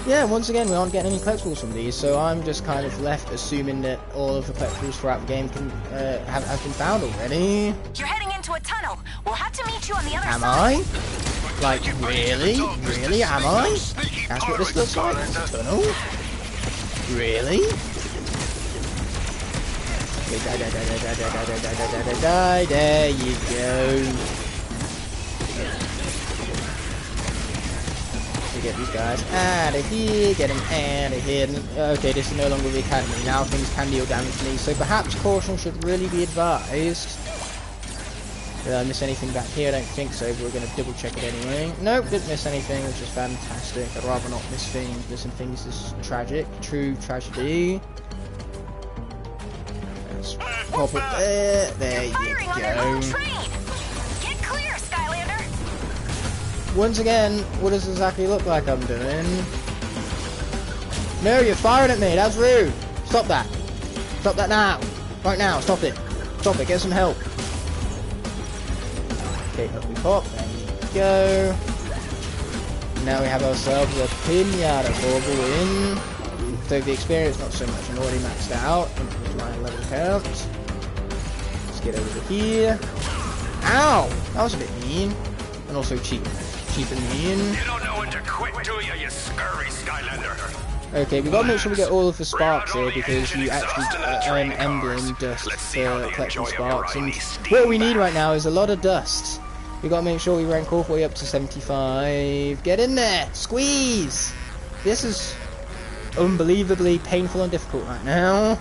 Yeah, once again, we aren't getting any collectibles from these, so I'm just kind of left assuming that all of the collectibles throughout the game can have been found already. You're heading into a tunnel. We'll have to meet you on the other Am side. I? Like, really? Really, am I? That's what this looks like? It's a tunnel? Really? Okay, die, die, die, die, die, die, die, die, die, die, die, there you go. Get these guys out of here, get them out of here. Okay, this is no longer the academy. Now things can deal damage to me, so perhaps caution should really be advised. Did I miss anything back here? I don't think so, but we're going to double check it anyway. Nope, didn't miss anything, which is fantastic. I'd rather not miss things. Missing things is tragic, true tragedy. Let's pop it there. There you go. Get clear, Skylander. Once again, what does exactly look like I'm doing? No, you're firing at me. That's rude. Stop that. Stop that now. Right now. Stop it. Stop it. Get some help. Okay, up we pop. There you go. Now we have ourselves a pinata for the win. So the experience, not so much. I'm already maxed out. Into my level count. Let's get over here. Ow! That was a bit mean. And also cheap. Cheap and mean. You don't know when to quit, do you, you scurry Skylander? Okay, we've got to make sure we get all of the sparks here because you actually earn emblem dust for collecting sparks. And what we need right now is a lot of dust. We've got to make sure we rank all the way up to 75. Get in there! Squeeze! This is unbelievably painful and difficult right now.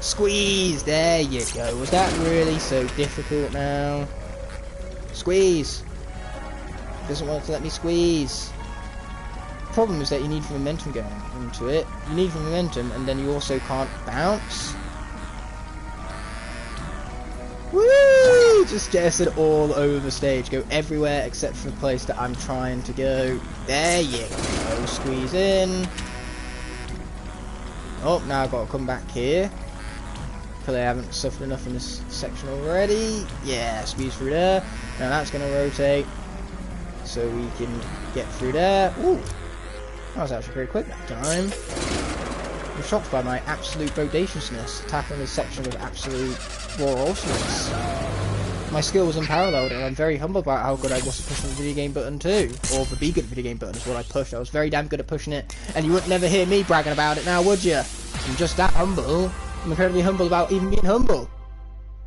Squeeze! There you go. Was that really so difficult now? Squeeze! Doesn't want to let me squeeze. The problem is that you need the momentum going into it. You need the momentum, and then you also can't bounce. Woo! Just jettison all over the stage. Go everywhere except for the place that I'm trying to go. There you go. Squeeze in. Oh, now I've got to come back here. Because I haven't suffered enough in this section already. Yeah, squeeze through there. Now that's going to rotate. So we can get through there. Ooh, that was actually very quick that time. I'm shocked by my absolute bodaciousness, tackling this section with absolute raw awesomeness. My skill was unparalleled, and I'm very humble about how good I was at pushing the video game button too. Or the be good video game button is what I pushed. I was very damn good at pushing it, and you would never hear me bragging about it now, would you? I'm just that humble. I'm incredibly humble about even being humble.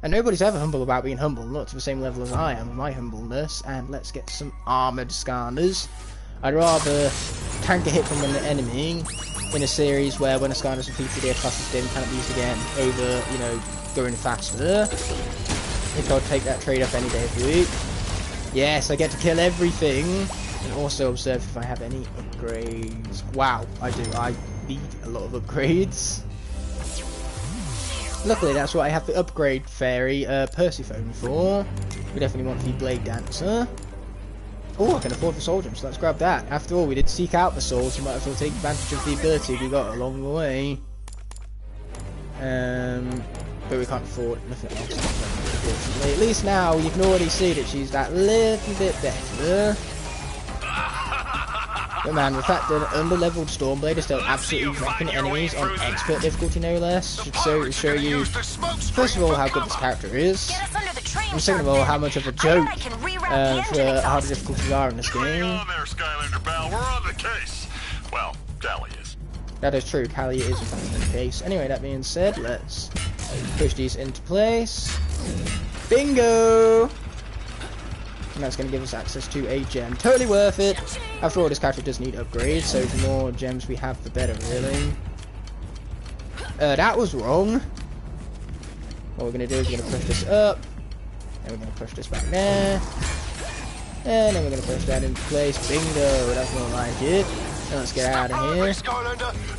And nobody's ever humble about being humble, not to the same level as I am with my humbleness. And let's get some armoured Skylanders. I'd rather tank a hit from an enemy in a series where when a Skylanders defeated their fastest game cannot be used again over, you know, going faster. I think I'll take that trade-off any day of the week. Yes, I get to kill everything. And also observe if I have any upgrades. Wow, I do. I need a lot of upgrades. Luckily, that's what I have the upgrade fairy Persephone for. We definitely want the Blade Dancer. Oh, I can afford the soul gem, so let's grab that. After all, we did seek out the souls, so we might as well take advantage of the ability we got along the way. But we can't afford nothing else, unfortunately. At least now, you can already see that she's that little bit better. But man, the fact that an under-leveled Stormblade is still absolutely wrecking enemies on expert difficulty, no less, should show you, first of all, how good this character is, and second of all, how much of a joke the harder difficulties are in this game. Hurry on there, Skylander pal. We're on the case. Well, Callie is. That is true, Callie is in fact the case. Anyway, that being said, let's push these into place. Bingo! And that's going to give us access to a gem. Totally worth it. After all, this character does need upgrades, so the more gems we have, the better, really. That was wrong. What we're going to do is we're going to push this up. And we're going to push this back there. And then we're going to push that into place. Bingo! That's more like it. And let's get out of here.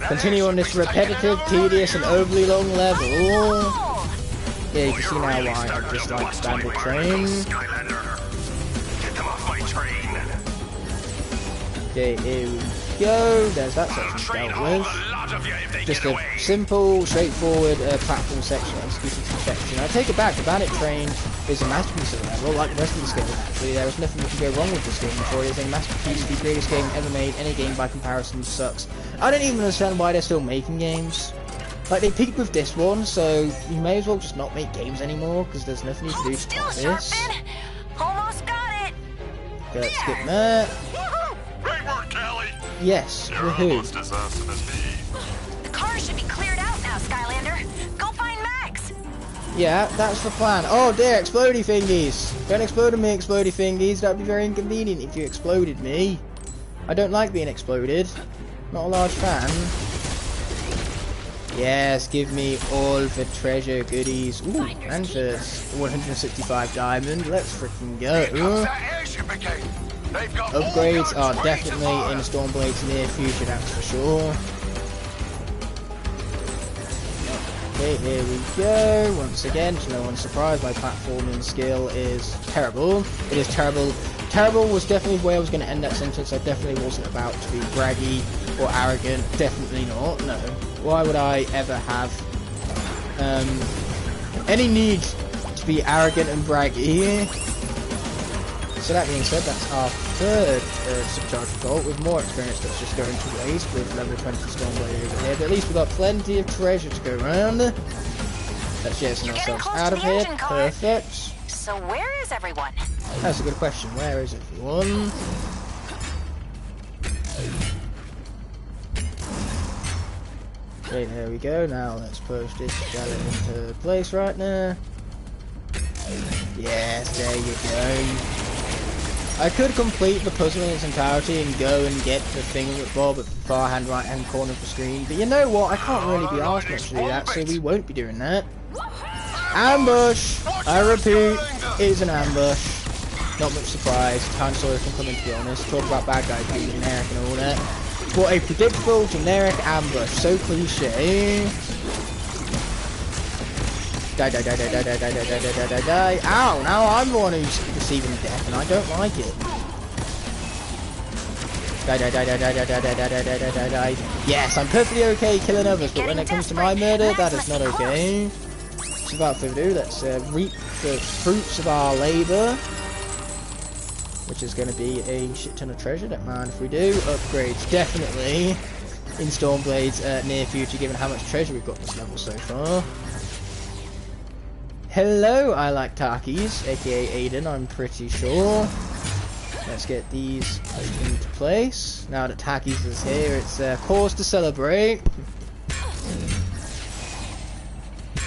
Continue on this repetitive, tedious, and overly long level. Yeah, you can see now why I just like standard train. Okay, here we go. There's that section dealt with. Just a simple, straightforward platform section, execution section. I take it back, the Bandit Train is a masterpiece of the level, like the rest of this game actually. There is nothing that can go wrong with this game, for it is a masterpiece, the greatest game ever made. Any game by comparison sucks. I don't even understand why they're still making games. Like, they peaked with this one, so you may as well just not make games anymore, because there's nothing you can do to top this. Almost got it. Okay, let's skip that. Great work, Callie. Yes, You're woohoo. almost as awesome as me. The car should be cleared out now, Skylander. Go find Max. Yeah, that's the plan. Oh dear, explodey thingies. Don't explode me, explodey thingies. That'd be very inconvenient if you exploded me. I don't like being exploded. Not a large fan. Yes, give me all the treasure goodies. Ooh, and the 165 diamond. Let's freaking go. Upgrades are definitely in Stormblade's near future, that's for sure. Okay, here we go. Once again, to no one's surprise, my platforming skill is terrible. It is terrible. Terrible was definitely the way I was going to end that sentence. I definitely wasn't about to be braggy or arrogant. Definitely not. No. Why would I ever have any need to be arrogant and braggy? So that being said, that's our third Supercharger goal. With more experience that's just going to waste with level 20 Stormblade over here. But at least we've got plenty of treasure to go around. Let's jettison ourselves out of here. Perfect. So where is everyone? That's a good question. Where is everyone? Okay, there we go. Now let's push this skeleton into place right now. Yes, there you go. I could complete the puzzle in its entirety and go and get the thingamabob at the far hand right hand corner of the screen, but you know what? I can't really be asked much to do that, so we won't be doing that. Ambush! I repeat, it is an ambush. Not much surprise. Time Sawyer can come in, to be honest. Talk about bad guys being generic and all that. What a predictable, generic ambush. So cliche. Die, die, die, die, die, die, die, die, die, die, die, die. Ow! Now I'm the one who's receiving death, and I don't like it. Die, die, die, die, die, die, die, die, die, die, die, die, die. Yes, I'm perfectly okay killing others, but when it comes to my murder, that is not okay. So without further ado, let's reap the fruits of our labour, which is going to be a shit ton of treasure. Don't mind if we do. Upgrades definitely in Stormblade's near future, given how much treasure we've got this level so far. Hello, I like Takis, aka Aiden, I'm pretty sure. Let's get these into place. Now that Takis is here, it's cause to celebrate.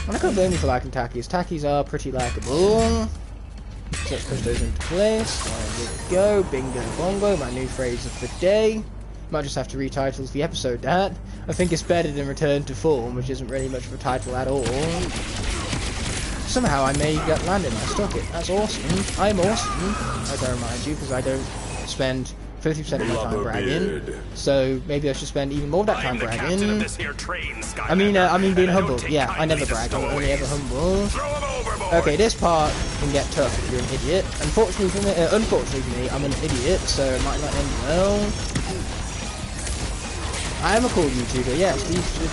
And I can't blame you for liking Takis. Takis are pretty likeable. So let's push those into place. There we go. Bingo bongo, my new phrase of the day. Might just have to retitle the episode that. I think it's better than Return to Form, which isn't really much of a title at all. Somehow I made that landing. I stuck it. That's awesome. I'm awesome. I don't remind you, because I don't spend 50% of my time bragging. So maybe I should spend even more of that time bragging. I mean being humble. Yeah, I never brag. I'm only ever humble. Okay, this part can get tough if you're an idiot. Unfortunately for me, I'm an idiot, so it might not end well. I am a cool YouTuber, yes.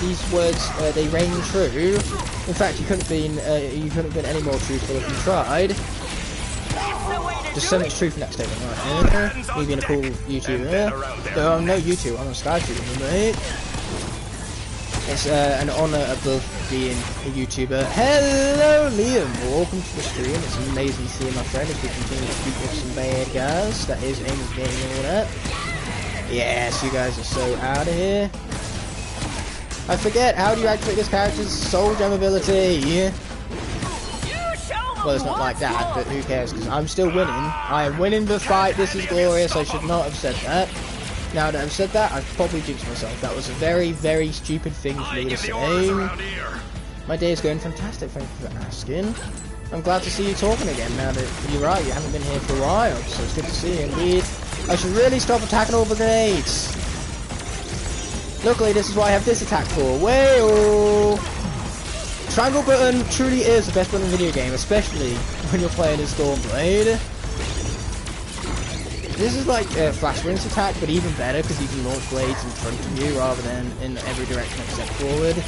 These words they reign true. In fact, you couldn't have been any more truthful if you tried. There's so much truth in that statement, right? Me being a cool YouTuber. Though I'm no YouTuber, I'm a Sky YouTuber, mate. It's an honour above being a YouTuber. Hello, Liam. Welcome to the stream. It's amazing to see my friend as we continue to speak with some bad guys. That is aim of gaming and all that. Yes, you guys are so out of here. I forget, how do you activate this character's soul gem ability? Well, it's not like that, but who cares, because I'm still winning. I am winning the fight, this is glorious, I should not have said that. Now that I've said that, I've probably jinxed myself. That was a very, very stupid thing for me to say. My day is going fantastic, thank you for asking. I'm glad to see you talking again now that you're right, you haven't been here for a while, so it's good to see you indeed. I should really stop attacking all the grenades. Luckily, this is what I have this attack for. Wayo! Triangle button truly is the best button in a video game, especially when you're playing as Stormblade. This is like a flash rinse attack, but even better because you can launch blades in front of you rather than in every direction except forward.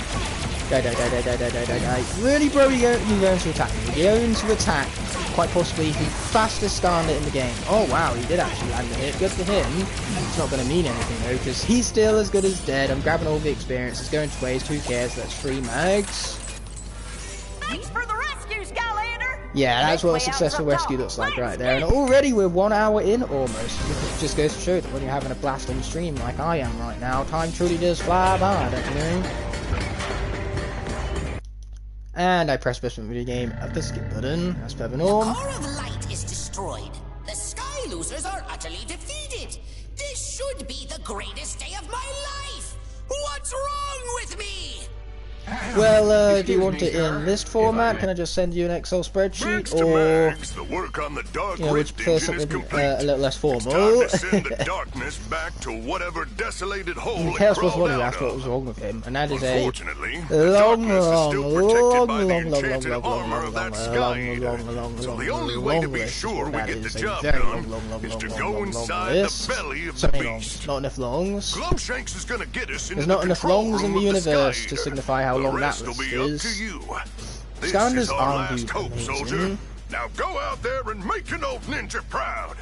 Die, die, die, die, die, die, die, die, die. Really, bro, you're going to attack me. You're going to attack quite possibly the fastest Skylander in the game. Oh, wow, he did actually land a hit. Good for him. It's not going to mean anything, though, because he's still as good as dead. I'm grabbing all the experience. It's going to waste. Who cares? That's 3 mags. Thanks for the rescue, Skylander! Yeah, that's what a successful rescue looks like right there. And already we're 1 hour in, almost. It just goes to show that when you're having a blast on stream like I am right now, time truly does fly by, don't you know? And I press best video game of the skip button, as per the norm. The core of light is destroyed. The Sky Losers are utterly defeated. This should be the greatest day of my life. What's wrong with me? Well, do you want it in list format? Can I just send you an Excel spreadsheet, or you know, would you prefer something a little less formal? Chaos Plus One, who asked what was wrong with him, and that is a long list. That is a very long list. So many longs, not enough longs. There's not enough longs in the universe to signify how long that list is. Skylanders are amazing. Now go out there and make an old ninja proud.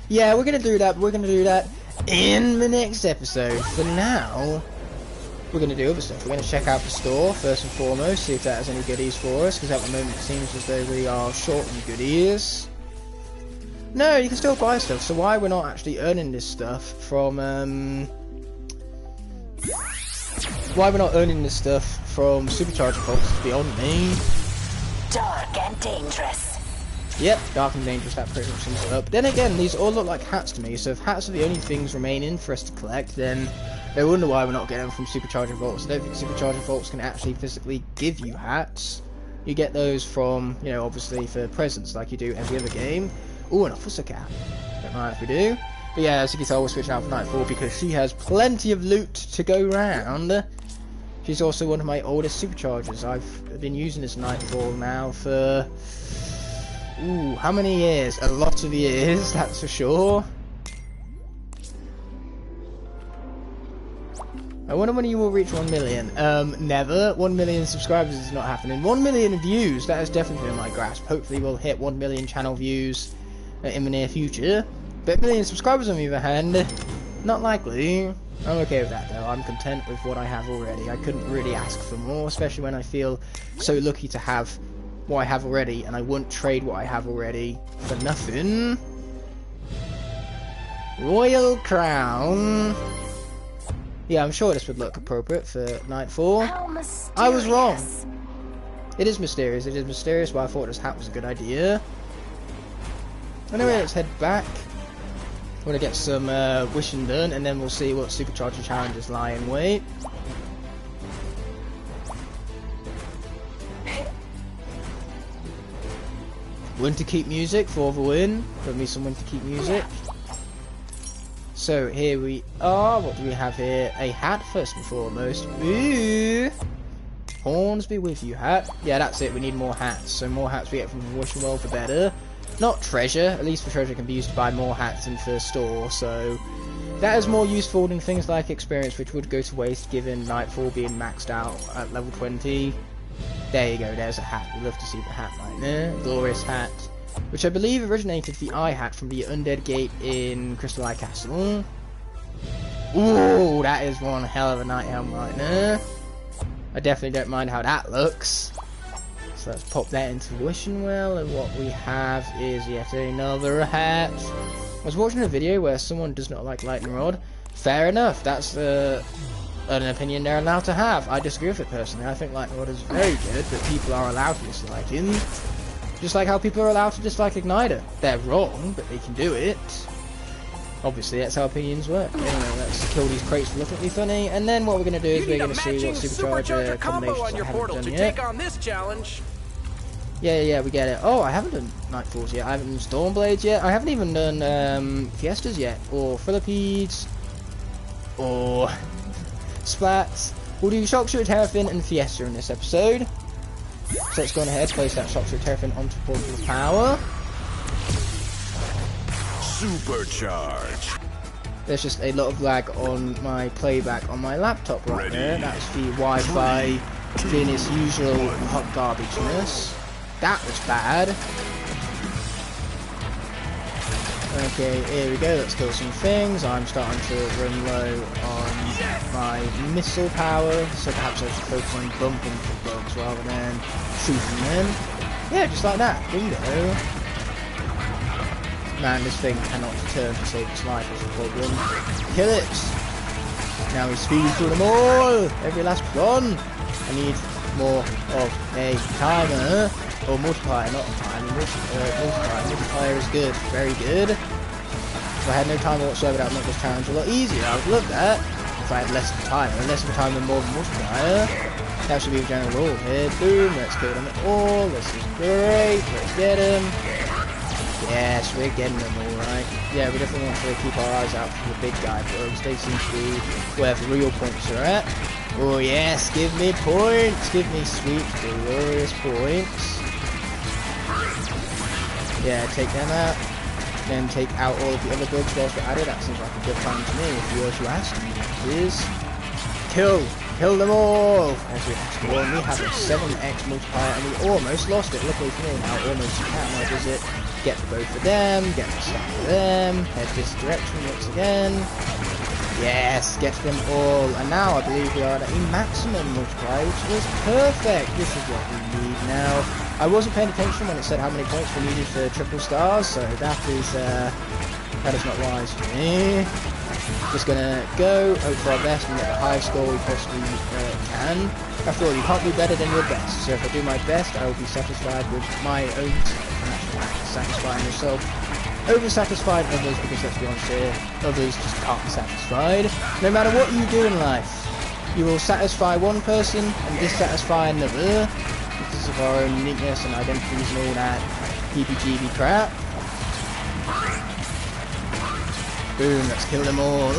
Yeah, we're gonna do that. We're gonna do that in the next episode. For now, we're gonna do other stuff. We're gonna check out the store first and foremost, see if that has any goodies for us. Because at the moment it seems as though we are short on goodies. No, you can still buy stuff. So why we're not actually earning this stuff from why we're not earning this stuff from Supercharger folks is beyond me. Dark and dangerous. Yep, dark and dangerous, that pretty much sums it up. Then again, these all look like hats to me, so if hats are the only things remaining for us to collect, then I wonder why we're not getting them from Supercharger Vaults. I don't think Supercharger Vaults can actually physically give you hats. You get those from, you know, obviously for presents like you do every other game. Ooh, an officer cap. Don't mind if we do. But yeah, as you can tell, we're switching out for Nightfall because she has plenty of loot to go round. She's also one of my oldest Superchargers. I've been using this Nightfall now for... ooh, how many years? A lot of years, that's for sure. I wonder when you will reach 1 million. Never. 1 million subscribers is not happening. 1 million views, that is definitely in my grasp. Hopefully we'll hit 1 million channel views in the near future. But 1 million subscribers on the other hand, not likely. I'm okay with that though. I'm content with what I have already. I couldn't really ask for more, especially when I feel so lucky to have what I have already, and I wouldn't trade what I have already for nothing. Royal Crown. Yeah, I'm sure this would look appropriate for Nightfall. I was wrong. It is mysterious. It is mysterious, but I thought this hat was a good idea. Anyway, let's head back. I'm gonna get some wishing done, and then we'll see what Supercharger challenges lie in wait. Winter Keep music for the win. Give me some Winter Keep music. So here we are. What do we have here? A hat first and foremost. Ooh. Horns be with you, hat. Yeah, that's it. We need more hats. So more hats we get from the wishing well, the better. Not treasure, at least for treasure can be used to buy more hats than for store, so that is more useful than things like experience, which would go to waste given Nightfall being maxed out at level 20. There you go, there's a hat. We'd love to see the hat right there. Glorious hat, which I believe originated the eye hat from the Undead Gate in Crystal Eye Castle. Ooh, that is one hell of a night helm right there. I definitely don't mind how that looks. So let's pop that into the wishing well, and what we have is yet another hat. I was watching a video where someone does not like lightning rod. Fair enough, that's an opinion they're allowed to have. I disagree with it personally. I think lightning rod is very good, but people are allowed to dislike him. Just like how people are allowed to dislike Igniter. They're wrong, but they can do it. Obviously, that's how opinions work. Anyway, let's kill these crates for looking at me funny, and then what we're going to do is we're going to see what Supercharger combinations I haven't done yet. On this challenge. Yeah, we get it. Oh, I haven't done Nightfalls yet. I haven't done Stormblades yet. I haven't even done Fiestas yet, or Philippedes, or Splats. We'll do Shockshot, Terrafin, and Fiesta in this episode. So let's go on ahead, place that Shockshot, Terrafin onto Portal of Power. Supercharge. There's just a lot of lag on my playback on my laptop right there. That's the Wi-Fi doing its usual hot garbageness. That was bad. Okay, here we go. Let's kill some things. I'm starting to run low on my missile power, so perhaps I should focus on bumping for bugs rather than shooting them. Yeah, just like that. Bingo. Man, this thing cannot turn to save its life as a problem. Kill it! Now we speed through them all! Every last one! I need more of a timer. Or multiplier, not a timer. Multiplier. Multiplier is good. Very good. If I had no timer whatsoever, that would make this challenge a lot easier. I would love that. If I had less of a timer. Less of a timer, more of a multiplier. That should be the general rule here. Boom, let's kill them all. This is great. Let's get them. Yes, we're getting them alright. Yeah, we definitely want to keep our eyes out for the big guy bugs. They seem to be where the real points are at. Oh yes, give me points! Give me sweet, glorious points. Yeah, take them out. Then take out all of the other bugs whilst we're at it. That seems like a good plan to me, if you were to ask me. It is. Kill them all! As we have a 7x multiplier and we almost lost it. Luckily for me, now almost can. Now does it? Get both of them, get the stack of them, head this direction once again. Yes, get them all. And now I believe we are at a maximum multiplier, which is perfect. This is what we need now. I wasn't paying attention when it said how many points we needed for triple stars, so that is not wise for me. Just gonna go, hope for our best and get the highest score we possibly can. After all, you can't do better than your best, so if I do my best, I will be satisfied with my own satisfying yourself. Over-satisfied others, because let's be honest here, others just can't be satisfied. No matter what you do in life, you will satisfy one person and dissatisfy another, because of our own uniqueness and identities and all that PPGB crap. Boom, let's kill them all.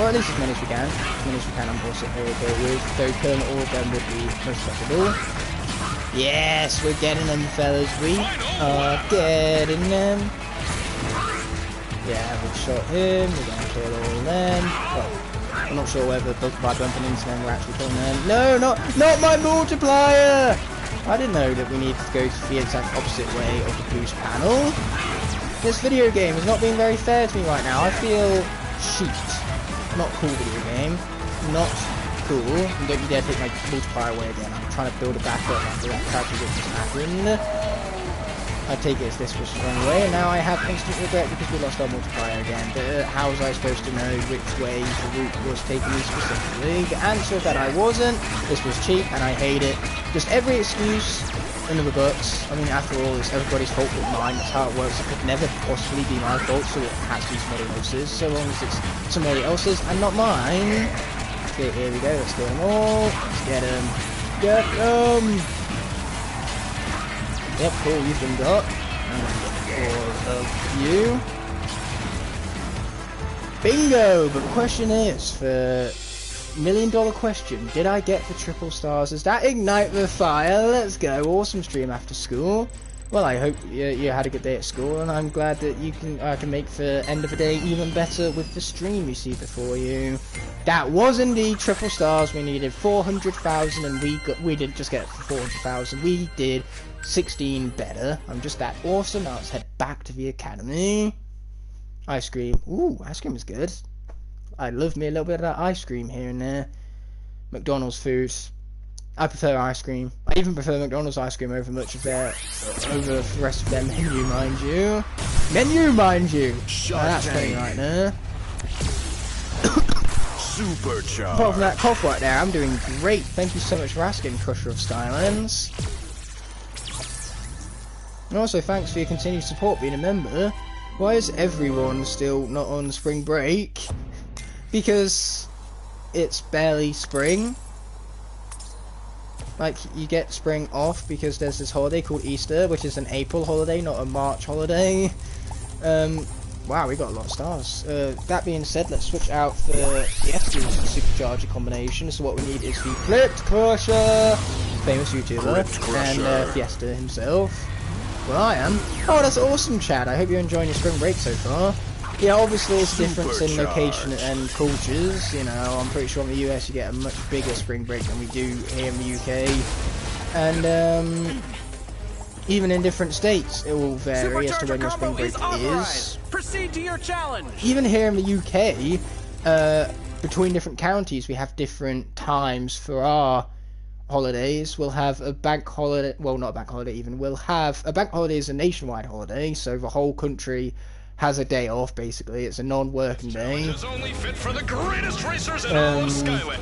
Or at least as many as we can. As many as we can, I'm also okay with. Though killing all of them would be most preferable. Yes, we're getting them, fellas. We are getting them. Yeah, we've shot him. We're going to kill all of them. Well, I'm not sure whether by bumping into them we're actually killing them. No, not my multiplier! I didn't know that we needed to go the exact opposite way of the boost panel. This video game is not being very fair to me right now. I feel cheat. Not cool video game. Not cool. And don't you dare take my multiplier away again. I'm trying to build it back up after that tragedy that just happened. I take it as this was the wrong way, and now I have instant regret because we lost our multiplier again. But how was I supposed to know which way the route was taking me specifically? The answer is that I wasn't. This was cheap, and I hate it. Just every excuse under the books. I mean, after all, it's everybody's fault but mine. That's how it works. It could never possibly be my fault, so it has to be somebody else's. So long as it's somebody else's and not mine. Okay, here we go. Let's get them all. Let's get them. Get them! Yep, cool, you've been got. I'm gonna get all of you. Bingo! But the question is, for $1,000,000 question, did I get the triple stars? Is that Igknightthefire? Let's go. Awesome stream after school. Well, I hope you had a good day at school, and I'm glad that I can make the end of the day even better with the stream you see before you. That was indeed triple stars. We needed 400,000, and we didn't just get 400,000. We did 16 better. I'm just that awesome. Now let's head back to the academy. Ice cream. Ooh, ice cream is good. I love me a little bit of that ice cream here and there. McDonald's food. I prefer ice cream. I even prefer McDonald's ice cream over much of over the rest of their menu, mind you. Menu, mind you. That's funny right there. Superchargers. Apart from that cough right there, I'm doing great. Thank you so much for asking, Crusher of Skylands. And also, thanks for your continued support being a member. Why is everyone still not on spring break? Because it's barely spring. Like, you get spring off because there's this holiday called Easter, which is an April holiday, not a March holiday. Wow, we got a lot of stars. That being said, let's switch out for Fiesta's Supercharger combination. So what we need is the Clipped Crusher, famous YouTuber, and Fiesta himself. Well, I am. Oh, that's awesome, Chad. I hope you're enjoying your spring break so far. Yeah, obviously it's a difference in location and cultures. You know, I'm pretty sure in the US you get a much bigger spring break than we do here in the UK. And even in different states, it will vary as to when your spring break is. Proceed to your challenge. Even here in the UK, between different counties, we have different times for our holidays. We'll have a bank holiday. Well, not a bank holiday even. We'll have a bank holiday is a nationwide holiday, so the whole country has a day off. Basically, it's a non-working day. Only fit for the greatest racers in all of Skyland.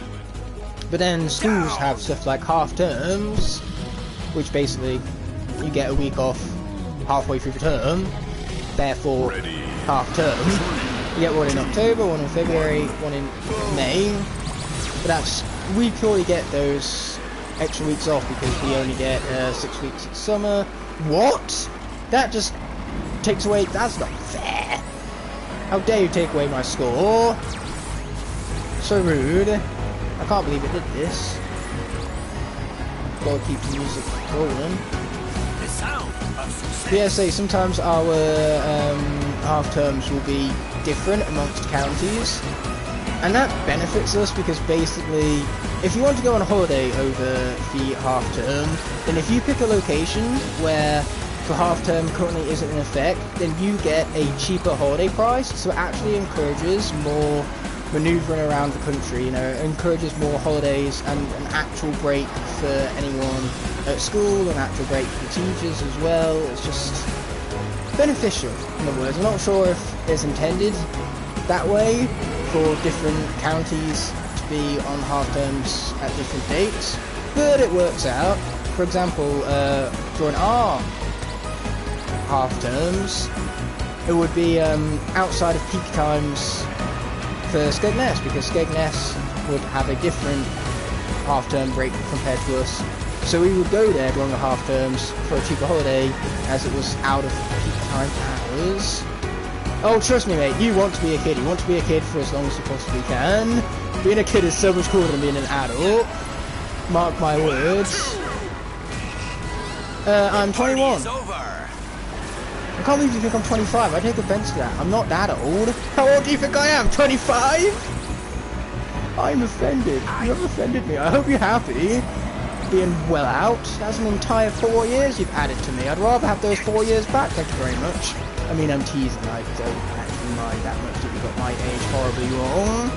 But then schools have stuff like half terms, which basically you get a week off halfway through the term, therefore half term. You get one in October, one in February, one in May. But we purely get those extra weeks off because we only get 6 weeks in summer. What? That just takes away. That's not fair. How dare you take away my score? So rude. I can't believe it did this. Gotta keep the music rolling. PSA, sometimes our half terms will be different amongst counties, and that benefits us because basically if you want to go on a holiday over the half term, then if you pick a location where the half term currently isn't in effect, then you get a cheaper holiday price, so it actually encourages more maneuvering around the country, you know, it encourages more holidays and an actual break for anyone at school, an actual break for the teachers as well. It's just beneficial, in other words. I'm not sure if it's intended that way for different counties to be on half terms at different dates, but it works out. For example, during our half terms, it would be outside of peak times for Skylanders, because Skylanders would have a different half-term break compared to us. So we would go there during the half terms for a cheaper holiday, as it was out of peak time hours. Oh, trust me, mate, you want to be a kid. You want to be a kid for as long as you possibly can. Being a kid is so much cooler than being an adult. Mark my words. I'm 21. I can't believe you think I'm 25. I take offense to that. I'm not that old. How old do you think I am? 25? I'm offended. You have offended me. I hope you're happy. Being well out. That's an entire 4 years you've added to me. I'd rather have those 4 years back. Thank you very much. I mean, I'm teasing. I don't actually mind that much that you got my age horribly wrong.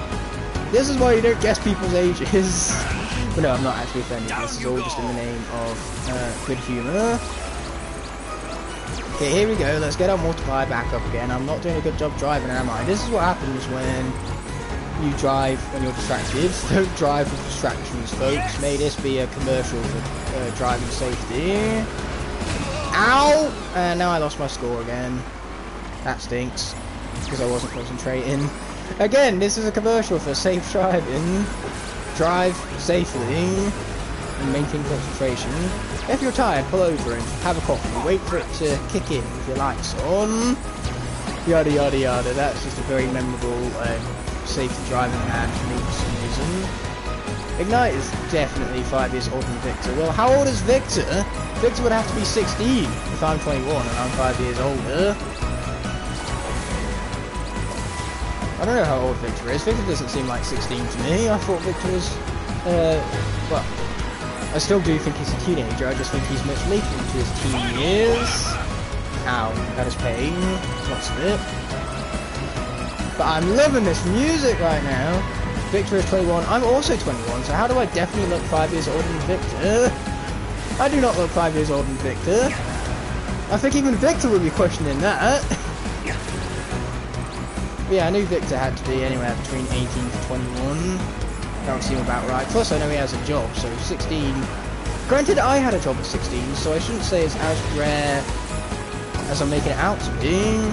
This is why you don't guess people's ages. But no, I'm not actually offended. This is all just in the name of good humour. Okay, here we go. Let's get our multiplier back up again. I'm not doing a good job driving, am I? This is what happens when you drive when you're distracted. Don't drive with distractions, folks. May this be a commercial for driving safety. Ow! And now I lost my score again. That stinks, because I wasn't concentrating. Again, this is a commercial for safe driving. Drive safely and maintain concentration. If you're tired, pull over and have a coffee. Wait for it to kick in with your lights on. Yada yada yada. That's just a very memorable safety driving ad for me for some reason. Ignite is definitely 5 years older than Victor. Well, how old is Victor? Victor would have to be 16 if I'm 21 and I'm 5 years older. I don't know how old Victor is. Victor doesn't seem like 16 to me. I thought Victor was, well, I still do think he's a teenager. I just think he's much later into his teen years. Ow, that is pain. Lots of it. But I'm loving this music right now. Victor is 21. I'm also 21, so how do I definitely look 5 years older than Victor? I do not look 5 years older than Victor. I think even Victor would be questioning that. But yeah, I knew Victor had to be anywhere between 18 to 21. That would seem about right. Plus, I know he has a job, so 16. Granted, I had a job at 16, so I shouldn't say it's as rare as I'm making it out to be.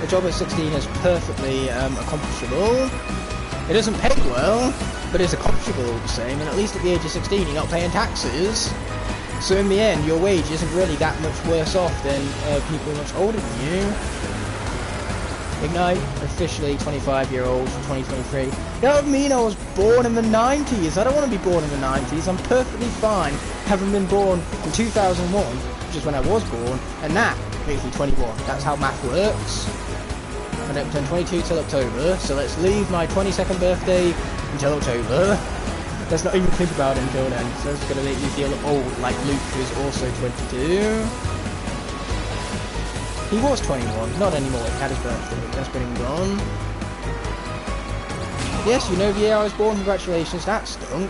A job at 16 is perfectly accomplishable. It doesn't pay well, but it's accomplishable all the same, and at least at the age of 16 you're not paying taxes. So in the end, your wage isn't really that much worse off than people much older than you. Ignite, officially 25-year-old from 2023. That would mean I was born in the 90s. I don't want to be born in the 90s. I'm perfectly fine having been born in 2001, which is when I was born, and that makes me 21. That's how math works. I don't turn 22 till October, so let's leave my 22nd birthday until October. Let's not even think about it until then, so it's going to make me feel old, like Luke, who is also 22. He was 21, not anymore, he had his birthday, that's been gone. Yes, you know the year I was born, congratulations, that stunk.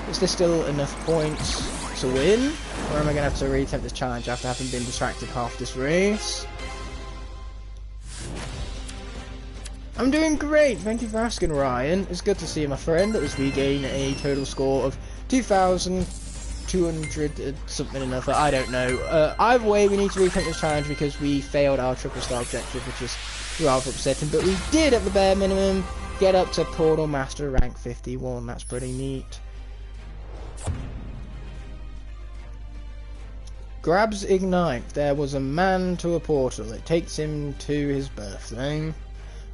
Is there still enough points to win? Or am I going to have to reattempt this challenge after having been distracted half this race? I'm doing great, thank you for asking, Ryan. It's good to see you, my friend, as we gain a total score of 2,200 something another, I don't know. Either way, we need to reattempt this challenge because we failed our triple star objective, which is rather upsetting, but we did, at the bare minimum, get up to Portal Master rank 51, that's pretty neat. Grabs Ignite. There was a man to a portal. It takes him to his birthday.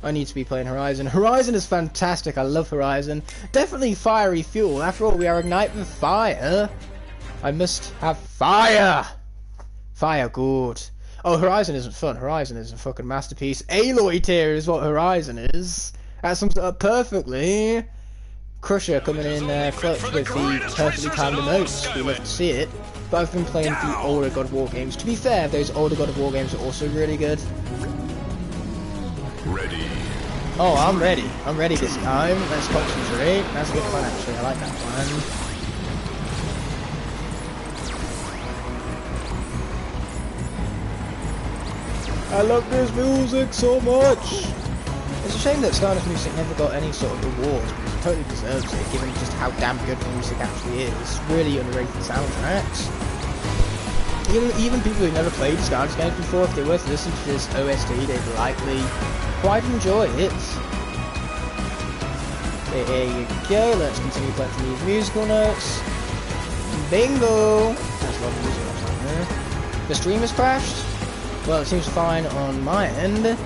I need to be playing Horizon. Horizon is fantastic. I love Horizon. Definitely fiery fuel. After all, we are Igknightthefire. I must have fire. Fire, good. Oh, Horizon isn't fun. Horizon is a fucking masterpiece. Aloy tier is what Horizon is. That sums it up perfectly. Crusher coming in clutch with the perfectly timed emotes. We love to see it. But I've been playing the older God of War games. To be fair, those older God of War games are also really good. Ready. Oh, I'm ready. I'm ready this time. Let's concentrate. That's a good plan, actually. I like that plan. I love this music so much. It's a shame that Skylanders music never got any sort of awards, because it totally deserves it, given just how damn good the music actually is. Really underrated soundtracks. Even people who never played Skylanders games before, if they were to listen to this OST, they'd likely quite enjoy it. There you go, let's continue collecting these musical notes. Bingo! There's a lot of musical notes on here. The stream has crashed? Well, it seems fine on my end.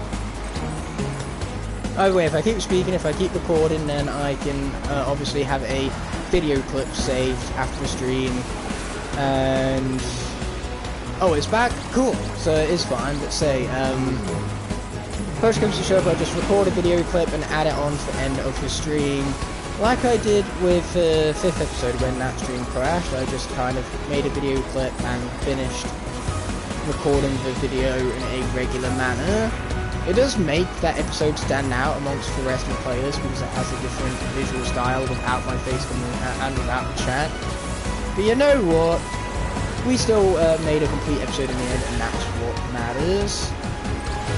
Either way, if I keep speaking, if I keep recording, then I can obviously have a video clip saved after the stream. And... oh, it's back? Cool. So it is fine, but say, first comes to show up, I'll just record a video clip and add it on to the end of the stream. Like I did with the 5th episode when that stream crashed, I just kind of made a video clip and finished recording the video in a regular manner. It does make that episode stand out amongst the rest of the players because it has a different visual style without my face coming and without the chat. But you know what? We still made a complete episode in the end, and that's what matters.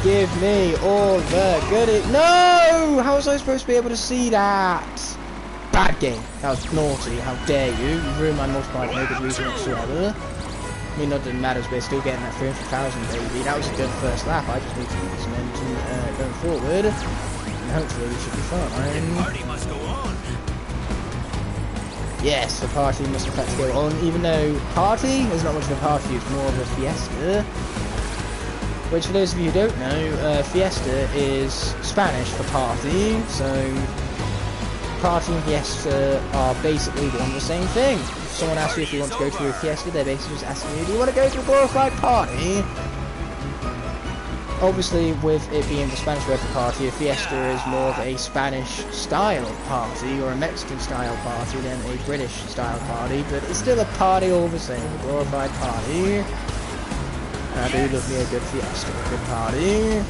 Give me all the goodies. No! How was I supposed to be able to see that? Bad game. That was naughty. How dare you? You ruined my multiplier for no good reason whatsoever. I mean, not that it matters, we're still getting that 300,000, baby. That was a good first lap. I just need to keep this momentum going forward. And hopefully we should be fine. The party must go on. Yes, the party must in fact go on, even though party is not much of a party, it's more of a fiesta. Which, for those of you who don't know, fiesta is Spanish for party, so party and fiesta are basically one and the same thing. If someone asks you if you want to go to a fiesta, they're basically just asking you, do you want to go to a glorified party? Obviously, with it being the Spanish word for party, a fiesta is more of a Spanish-style party, or a Mexican-style party, than a British-style party, but it's still a party all the same, a glorified party. And I do love me a good fiesta, a good party.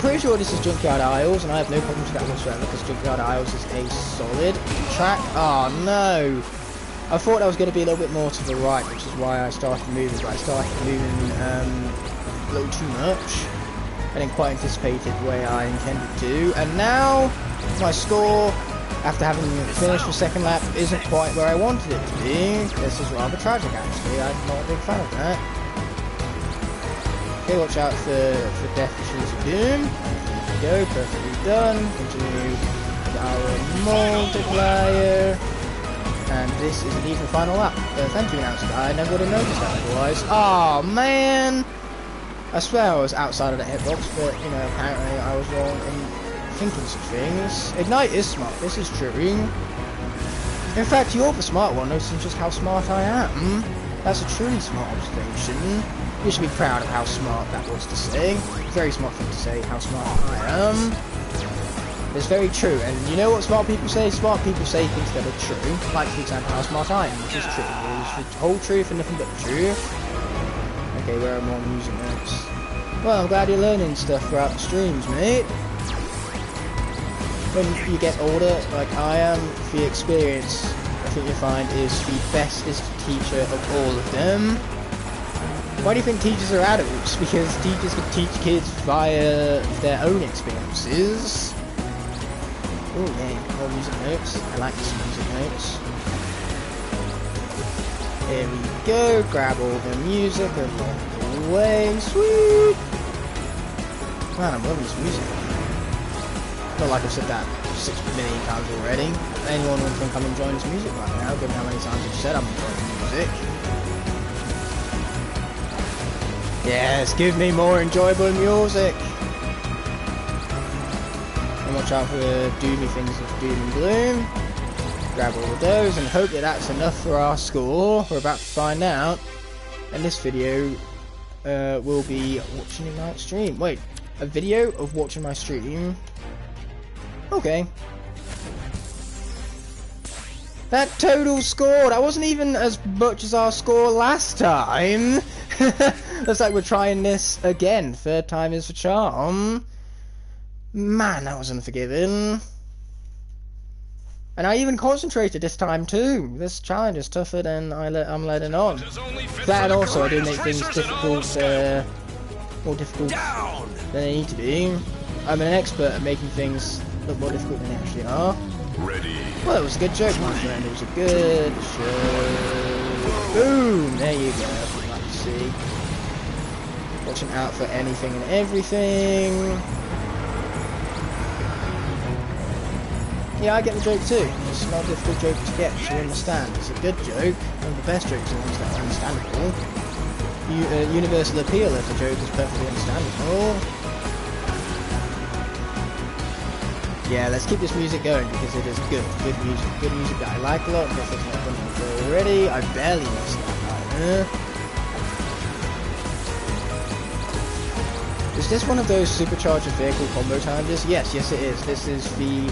pretty sure this is Junkyard Isles, and I have no problems with that whatsoever, because Junkyard Isles is a solid track. Oh no! I thought I was going to be a little bit more to the right, which is why I started moving, but I started moving a little too much. I didn't quite anticipate it the way I intended to, and now my score, after having finished the second lap, isn't quite where I wanted it to be. This is rather tragic, actually. I'm not a big fan of that. Okay, watch out for Death Machines of Doom. There we go, perfectly done. Continue with our multiplier. And this is indeed the final lap. Thank you, announcer. I never would have noticed that otherwise. Oh man! I swear I was outside of the hitbox, but you know, apparently I was wrong in thinking such things. Ignite is smart, this is true. In fact, you're the smart one, noticing just how smart I am. That's a truly smart observation. You should be proud of how smart that was to say. Very smart thing to say, how smart I am. It's very true, and you know what smart people say? Smart people say things that are true. Like, for example, how smart I am, which is true. It is the whole truth and nothing but the truth. Okay, where are more music notes? Well, I'm glad you're learning stuff throughout the streams, mate. When you get older, like I am, the experience, I think you'll find, is the bestest teacher of all of them. Why do you think teachers are adults? Because teachers can teach kids via their own experiences. Oh yeah, more music notes. I like some music notes. Here we go, grab all the music along the way. Sweet! Man, I'm loving this music. Not like I've said that 6 million times already. Anyone would think I'm enjoying this music right now, given how many times I've said I'm enjoying music. Yes, give me more enjoyable music! And watch out for the doomy things of doom and gloom. Grab all of those and hope that that's enough for our score. We're about to find out. And this video will be watching Ignite stream. Wait, a video of watching my stream? Okay. That total score, that wasn't even as much as our score last time. Looks like we're trying this again. 3rd time is the charm. Man, that was unforgiving. And I even concentrated this time too. This challenge is tougher than I'm letting on. That and also I do make things difficult, more difficult than they need to be. I'm an expert at making things look more difficult than they actually are. Ready. Well, it was a good joke, my friend. It was a good show. Boom! There you go. That's what I'd like to see. Watching out for anything and everything. Yeah, I get the joke too. It's not a difficult joke to get, to understand. It's a good joke, one of the best jokes are the ones that are understandable. Universal appeal if the joke is perfectly understandable. Yeah, let's keep this music going because it is good music that I like a lot. If it's not done already, I barely missed that. Is this one of those supercharger vehicle combo challenges? Yes, it is. This is the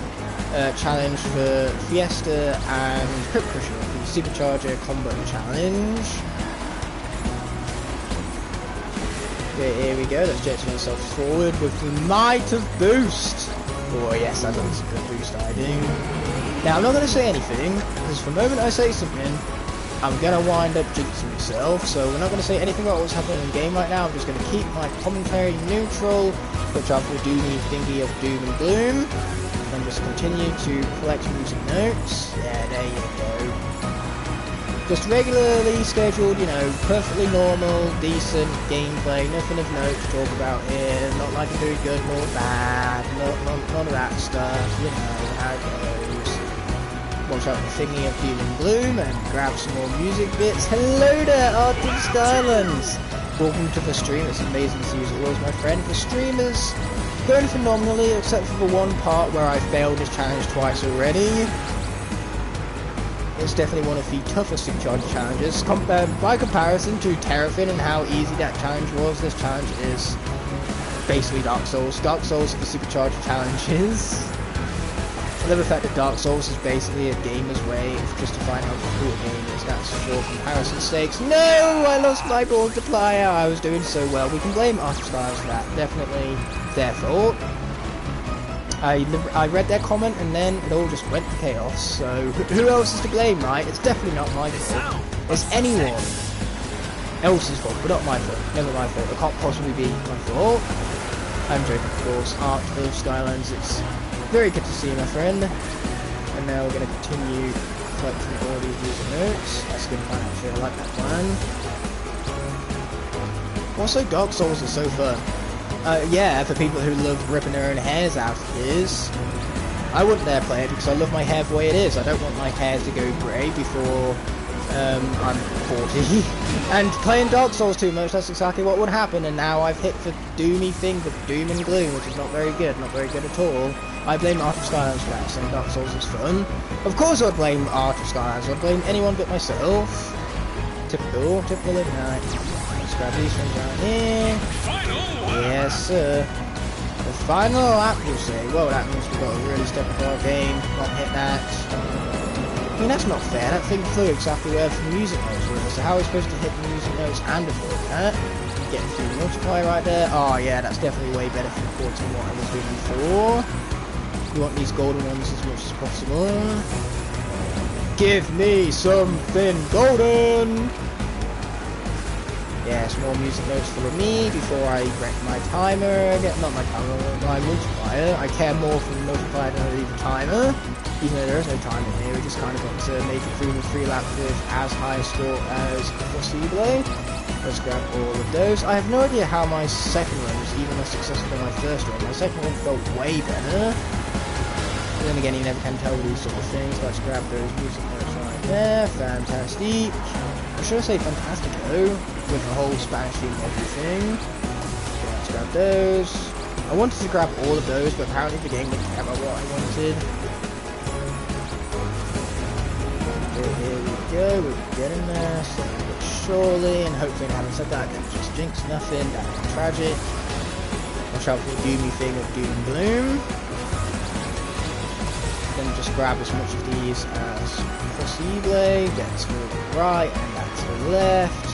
challenge for Fiesta and Crypt Crusher, the supercharger combo challenge. Okay, here we go. Let's jet ourselves forward with the might of boost. Oh yes, I love some good boost I do. Now I'm not going to say anything because the moment I say something, I'm going to wind up jinxing myself. So we're not going to say anything about what's happening in the game right now. I'm just going to keep my commentary neutral, which after the doomy thingy of doom and gloom. And just continue to collect music notes. Yeah, there you go. Just regularly scheduled, you know, perfectly normal, decent gameplay, nothing of note to talk about here. Not like a very good nor bad, none of that stuff, you know how it goes. Watch out for the thingy of doom and gloom and grab some more music bits. Hello there, Arctic Skylands! Welcome to the stream, it's amazing to see you as always, my friend. The stream is going phenomenally, except for the one part where I failed this challenge twice already. It's definitely one of the toughest supercharger challenges. By comparison to Terrafin and how easy that challenge was, this challenge is basically Dark Souls. Dark Souls are the supercharger challenges. I love the fact that Dark Souls is basically a gamer's way of justifying how cool a game is. That's for comparison's sakes. No! I lost my multiplier! I was doing so well. We can blame Archstars for that. Definitely their fault. I read their comment and then it all just went to chaos. So who else is to blame, right? It's definitely not my fault. It's anyone else's fault, but not my fault. Never my fault. It can't possibly be my fault. I'm joking, of course. Arch of Skylanders. It's very good to see you, my friend. And now we're going to continue collecting all these user notes. That's a good plan, actually. I like that plan. Also, Dark Souls is so fun. Yeah, for people who love ripping their own hairs out of this. I wouldn't dare play it because I love my hair the way it is. I don't want my hair to go grey before I'm 40. And playing Dark Souls too much, that's exactly what would happen. And now I've hit the doomy thing with doom and gloom, which is not very good at all. I blame Art of Skylanders for that, saying Dark Souls is fun. Of course I'd blame Art of Skylanders, I'd blame anyone but myself. Typical Ignite. Let's grab these things right here. Yes, sir. The final lap, you'll say. Well, that means we've got to really step up our game, not hit that. I mean, that's not fair. That thing flew exactly where the music notes were. So how are we supposed to hit the music notes and avoid that? Getting through the multiplier right there. Oh, yeah, that's definitely way better for the quarter than what I was doing before. We want these golden ones as much as possible. Give me something golden! Yes, more music notes for me before I wreck my timer. Not my timer, my multiplier. I care more for the multiplier than I do the timer. Even though there is no timer here, we just kind of got to make it through the 3 laps with as high a score as possible. Let's grab all of those. I have no idea how my second run was even as successful than my first run. My second one felt way better. But then again, you never can tell with these sort of things. Let's grab those music notes right there. Fantastic. I should say fantastico, with the whole Spanish theme and everything. Okay, let's grab those. I wanted to grab all of those, but apparently the game didn't care about what I wanted. Okay, here we go, we're getting there, slowly but surely, and hopefully, having said that, I can just jinx nothing, that's tragic. Watch out for the doomy thing of doom and gloom. Then just grab as much of these as possible, get to the right, and that's to the left.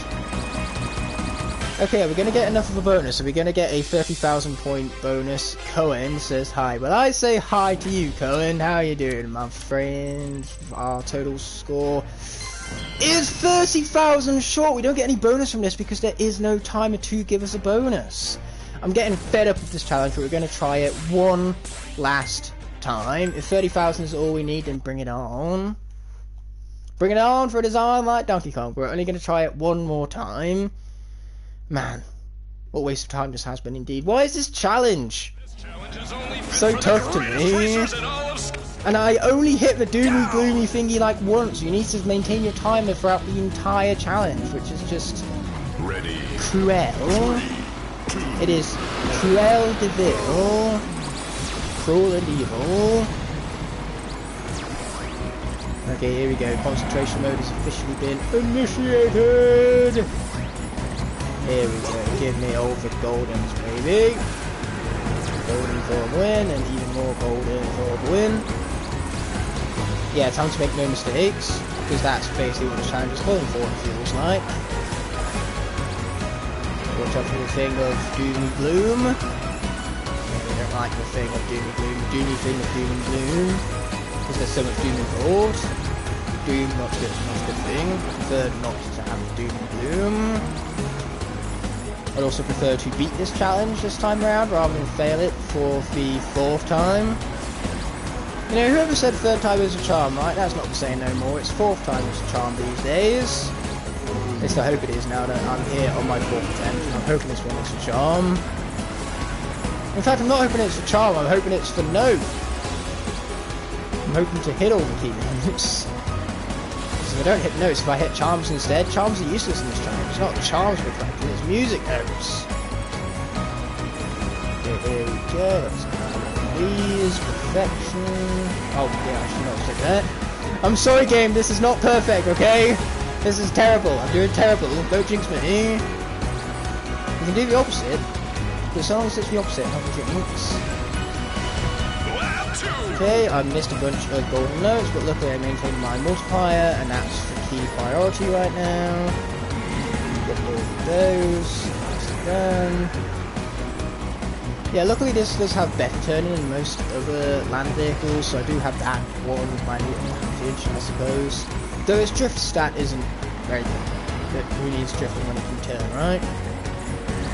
Okay, we're going to get enough of a bonus, so we're going to get a 30,000 point bonus. Cohen says hi. Well, I say hi to you, Cohen. How are you doing, my friend? Our total score is 30,000 short. We don't get any bonus from this because there is no timer to give us a bonus. I'm getting fed up with this challenge, but we're going to try it one last time. If 30,000 is all we need, then bring it on. Bring it on for a design like Donkey Kong. We're only going to try it one more time. Man, what waste of time this has been indeed. Why is this challenge so tough to me? And I only hit the doomy gloomy thingy like once. You need to maintain your timer throughout the entire challenge, which is just cruel. It is cruel devil. Cruel and evil. Okay, here we go. Concentration mode has officially been initiated. Here we go. Give me all the goldens, baby. Golden for a win, and even more golden for a win. Yeah, time to make no mistakes, because that's basically what the challenge is calling for, it feels like. Watch out for the thing of doom and gloom. I don't like the thing of doom and gloom. The doomy thing of doom and gloom, because there's so much doom involved. Doom, not good, not a good thing. I prefer not to have doom and gloom. I'd also prefer to beat this challenge this time around rather than fail it for the 4th time. You know, whoever said 3rd time is a charm, right? That's not the same no more. It's 4th time is a charm these days. At least I hope it is now that I'm here on my 4th attempt. I'm hoping this one is a charm. In fact, I'm not hoping it's a charm, I'm hoping it's for no. I'm hoping to hit all the key notes. If I don't hit notes, if I hit charms instead, charms are useless in this challenge. It's not charms we're collecting, it's music notes. Okay, here we go. Let's go these. Perfection. Oh, yeah, I should not have said that. I'm sorry, game, this is not perfect, okay? This is terrible. I'm doing terrible. Don't jinx me. You can do the opposite. But as long as it's the opposite, not the jinx. Well, Okay, I missed a bunch of golden notes, but luckily I maintained my multiplier, and that's the key priority right now. Get all of those. That's done. Yeah, luckily this does have better turning than most other land vehicles, so I do have that one minute advantage, I suppose. Though its drift stat isn't very good. But who needs drifting when it can turn, right?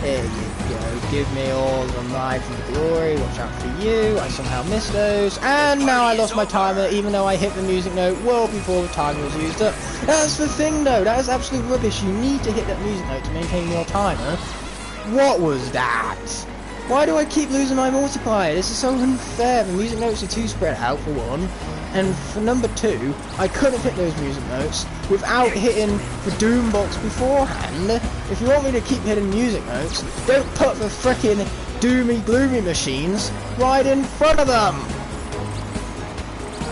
There you go. Give me all the life and glory. Watch out for you. I somehow missed those. And now I lost my timer, even though I hit the music note well before the timer was used up. That's the thing, though. That is absolute rubbish. You need to hit that music note to maintain your timer. What was that? Why do I keep losing my multiplier? This is so unfair. The music notes are too spread out, for one. And for number two, I couldn't hit those music notes without hitting the doom box beforehand. If you want me to keep hitting music notes, don't put the frickin' doomy gloomy machines right in front of them!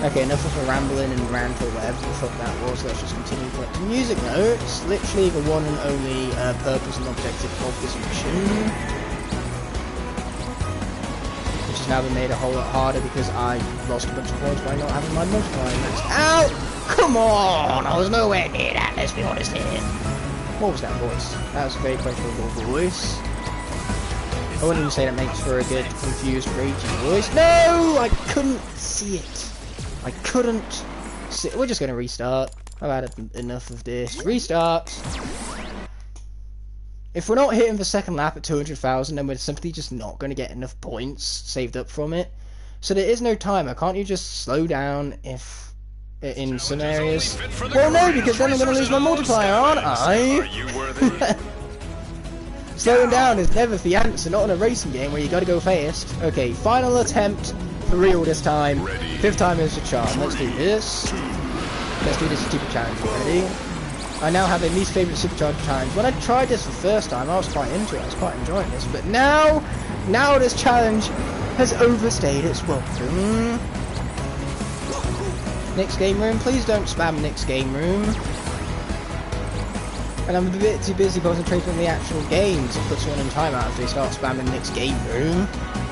Okay, enough of the rambling and rant or whatever the fuck that was. Let's just continue collecting music notes. Literally the one and only purpose and objective of this mission. Now been made a whole lot harder because I lost a bunch of points by not having my multiplier next. Ow! Come on! I was nowhere near that, let's be honest here. What was that voice? That was a very questionable voice. I wouldn't even say that makes for a good, confused, raging voice. No! I couldn't see it. I couldn't see it. We're just going to restart. I've had enough of this. Restart! If we're not hitting the second lap at 200,000, then we're simply just not going to get enough points saved up from it. So there is no timer. Can't you just slow down if in some areas? Well, no, because then I'm going to lose my multiplier, aren't I? Slowing down is never the answer, not in a racing game where you got to go fast. Okay, final attempt for real this time. 5th time is the charm. Let's do this. Let's do this stupid challenge already. I now have a least favourite Supercharger challenge. When I tried this the first time, I was quite into it. I was quite enjoying this. But now this challenge has overstayed its welcome. Nick's Game Room. Please don't spam Nick's Game Room. And I'm a bit too busy concentrating on the actual game to put someone in timeout if they start spamming Nick's Game Room.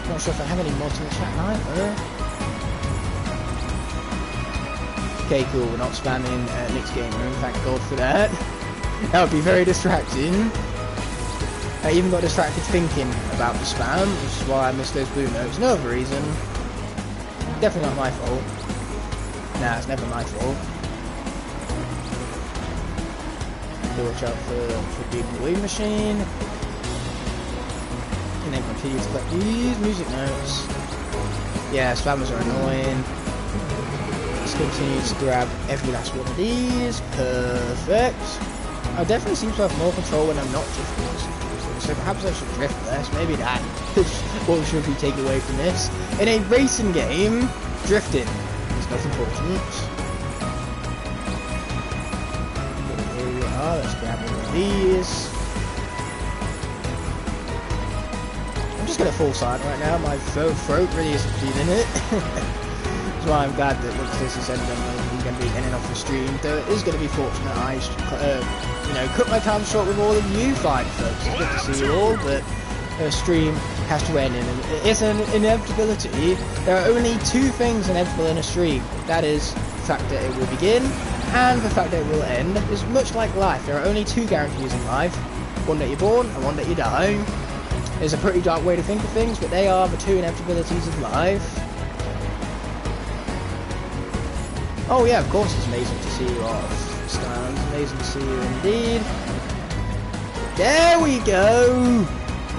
Not sure if I have any mods in the chat either. Okay, cool, we're not spamming Nick's Game Room, thank God for that. That would be very distracting. I even got distracted thinking about the spam, which is why I missed those blue notes. No other reason. Definitely not my fault. Nah, it's never my fault. Watch out for the blue machine. And then continue to collect these music notes. Yeah, spammers are annoying. Continue to grab every last one of these. Perfect. I definitely seem to have more control when I'm not drifting, so perhaps I should drift less. Maybe that is what should be taken away from this. In a racing game, drifting is not important. Here we are. Let's grab one of these. I'm just gonna full side right now. My throat really isn't feeling it. That's why I'm glad that once this is ended, I'm going to be in and off the stream. Though it is going to be fortunate I, cut my time short with all of you fine folks. It's good to see you all, but the stream has to end, and it's an inevitability. There are only two things inevitable in a stream. That is the fact that it will begin, and the fact that it will end. It's much like life. There are only two guarantees in life: one that you're born, and one that you die. It's a pretty dark way to think of things, but they are the two inevitabilities of life. Oh yeah, of course it's amazing to see you off. It's amazing to see you indeed. There we go!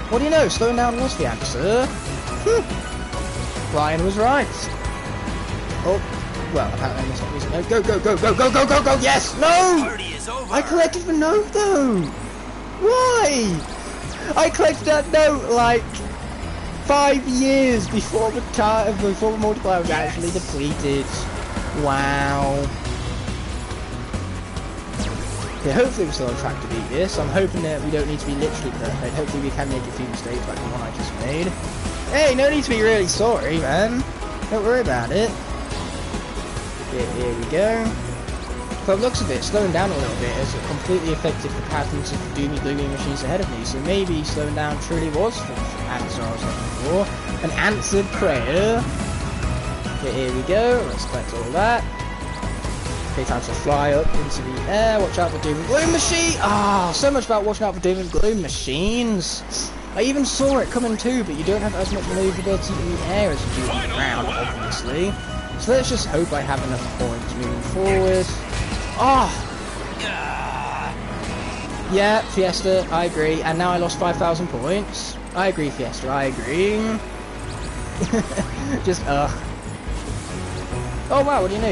What do you know, slowing down was the answer. Brian was right. Oh, well, apparently I missed that music note. Go, go, go, go, go, go, go, go, yes! No! I collected the note though! Why? I collected that note like 5 years before the multiplier was actually depleted. Wow. Yeah, hopefully we're still on track to beat this. I'm hoping that we don't need to be literally perfect. Hopefully we can make a few mistakes like the one I just made. Hey, no need to be really sorry, man. Don't worry about it. Yeah, here we go. From the looks of it, slowing down a little bit has completely affected the patterns of the doomy gloomy machines ahead of me. So maybe slowing down truly was the answer I was looking for. An answered prayer. Okay, here we go. Let's collect all that. Okay, time to fly up into the air. Watch out for doom and gloom machine. Ah, so much about watching out for doom and gloom machines. I even saw it coming too, but you don't have as much maneuverability in the air as you do on the ground, obviously. So let's just hope I have enough points moving forward. Ah. Yeah, Fiesta, I agree. And now I lost 5,000 points. I agree, Fiesta, I agree. Just, oh wow, what do you know?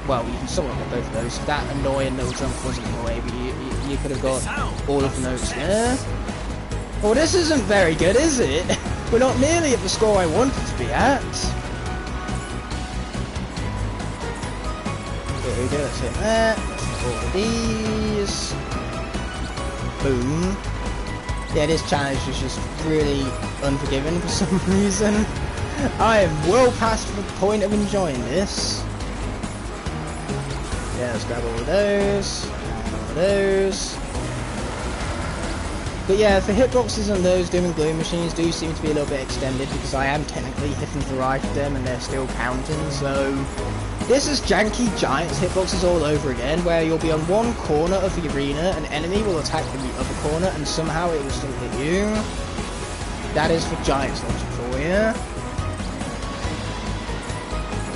Well, you can sort of get both of those. If that annoying little jump wasn't in the way, but you could have got all of the notes there. Well, this isn't very good, is it? We're not nearly at the score I wanted to be at. Okay, here we go, let's hit that. Let's hit all of these. Boom. Yeah, this challenge is just really unforgiving for some reason. I am well past the point of enjoying this. Yeah, let's grab all of those. And all of those. But yeah, the hitboxes on those doom and gloom machines do seem to be a little bit extended because I am technically hitting the right of them and they're still counting, so... This is janky Giants hitboxes all over again, where you'll be on one corner of the arena, an enemy will attack in the other corner, and somehow it will still hit you. That is the Giants logic for you.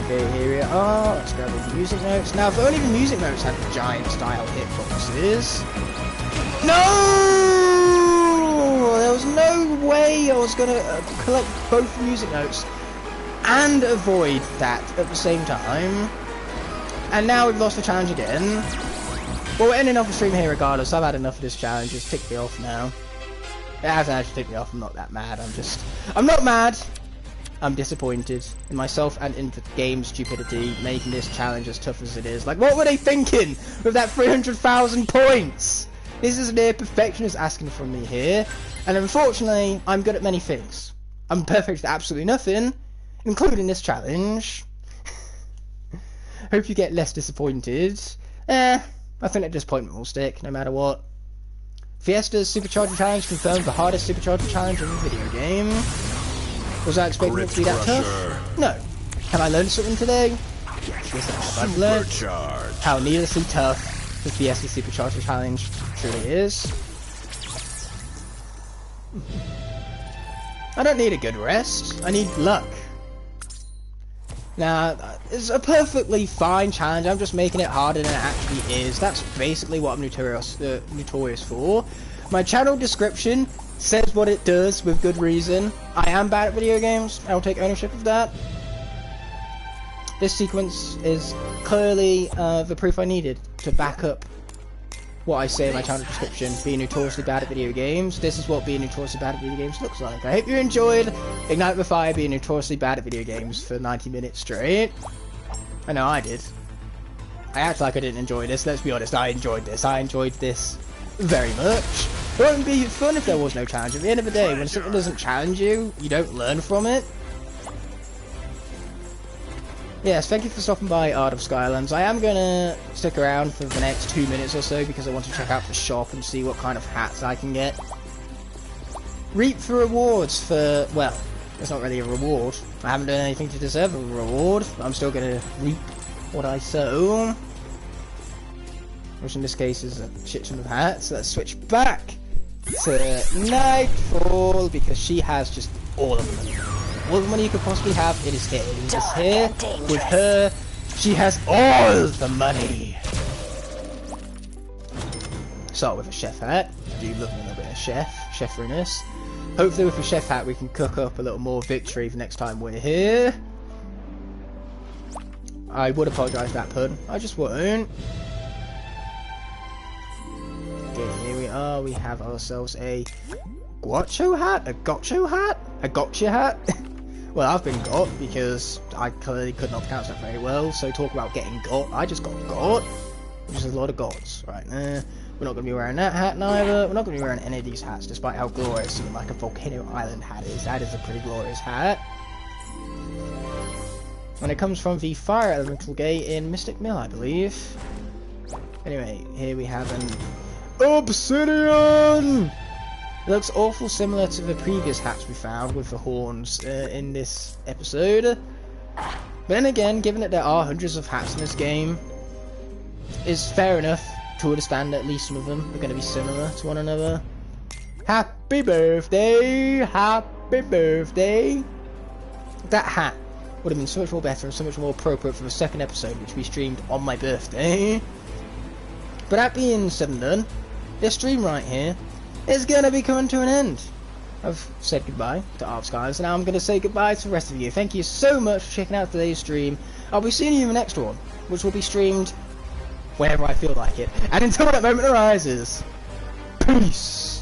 Okay, here we are. Let's grab all the music notes. Now, if only the music notes had the Giant-style hitboxes... No! There was no way I was gonna collect both music notes and avoid that at the same time. And now we've lost the challenge again. Well, we're ending off the stream here regardless. I've had enough of this challenge. It's ticked me off now. It hasn't actually ticked me off. I'm not that mad. I'm not mad. I'm disappointed in myself and in the game's stupidity, making this challenge as tough as it is. Like, what were they thinking with that 300,000 points? This is near perfectionist asking from me here. And unfortunately, I'm good at many things. I'm perfect at absolutely nothing, including this challenge. Hope you get less disappointed. I think that disappointment will stick, no matter what. Fiesta's Supercharger Challenge confirmed the hardest Supercharger Challenge in the video game. Was I expecting it to be that tough? No. Have I learned something today? Yes, I've learned how needlessly tough the Fiesta Supercharger Challenge truly is. I don't need a good rest, I need luck. Now, it's a perfectly fine challenge, I'm just making it harder than it actually is. That's basically what I'm notorious for. My channel description says what it does with good reason. I am bad at video games, I'll take ownership of that. This sequence is clearly the proof I needed to back up what I say in my channel description, being notoriously bad at video games. This is what being notoriously bad at video games looks like. I hope you enjoyed Igknightthefire being notoriously bad at video games for 90 minutes straight. I know I did. I act like I didn't enjoy this, let's be honest, I enjoyed this. I enjoyed this very much. It wouldn't be fun if there was no challenge. At the end of the day, when something doesn't challenge you, you don't learn from it. Yes, thank you for stopping by, Art of Skylands. I am going to stick around for the next 2 minutes or so because I want to check out the shop and see what kind of hats I can get. Reap the rewards for... well, it's not really a reward. I haven't done anything to deserve a reward. But I'm still going to reap what I sow. Which in this case is a shit ton of hats. Let's switch back to Nightfall because she has just all of them. All the money you could possibly have, it is here. It is here with her. She has all the money. Start with a chef hat. I do love a little bit of cheferiness. Hopefully with a chef hat we can cook up a little more victory the next time we're here. I would apologise for that pun. I just won't. Okay, here we are. We have ourselves a Guacho hat? A Gotcho hat? A Gotcha hat? Well, I've been got because I clearly could not pronounce that very well, so talk about getting got. I just got, which is a lot of gods. Right, we're not going to be wearing that hat neither. We're not going to be wearing any of these hats, despite how glorious something like a Volcano Island hat is. That is a pretty glorious hat. And it comes from the Fire Elemental Gate in Mystic Mill, I believe. Anyway, here we have an Obsidian! It looks awful similar to the previous hats we found with the horns in this episode. But then again, given that there are hundreds of hats in this game, it's fair enough to understand that at least some of them are going to be similar to one another. Happy birthday! Happy birthday! That hat would have been so much more better and so much more appropriate for the second episode, which we streamed on my birthday. But that being said and done, this stream right here is going to be coming to an end. I've said goodbye to Arts Guys, and now I'm going to say goodbye to the rest of you. Thank you so much for checking out today's stream. I'll be seeing you in the next one, which will be streamed whenever I feel like it. And until that moment arises, peace!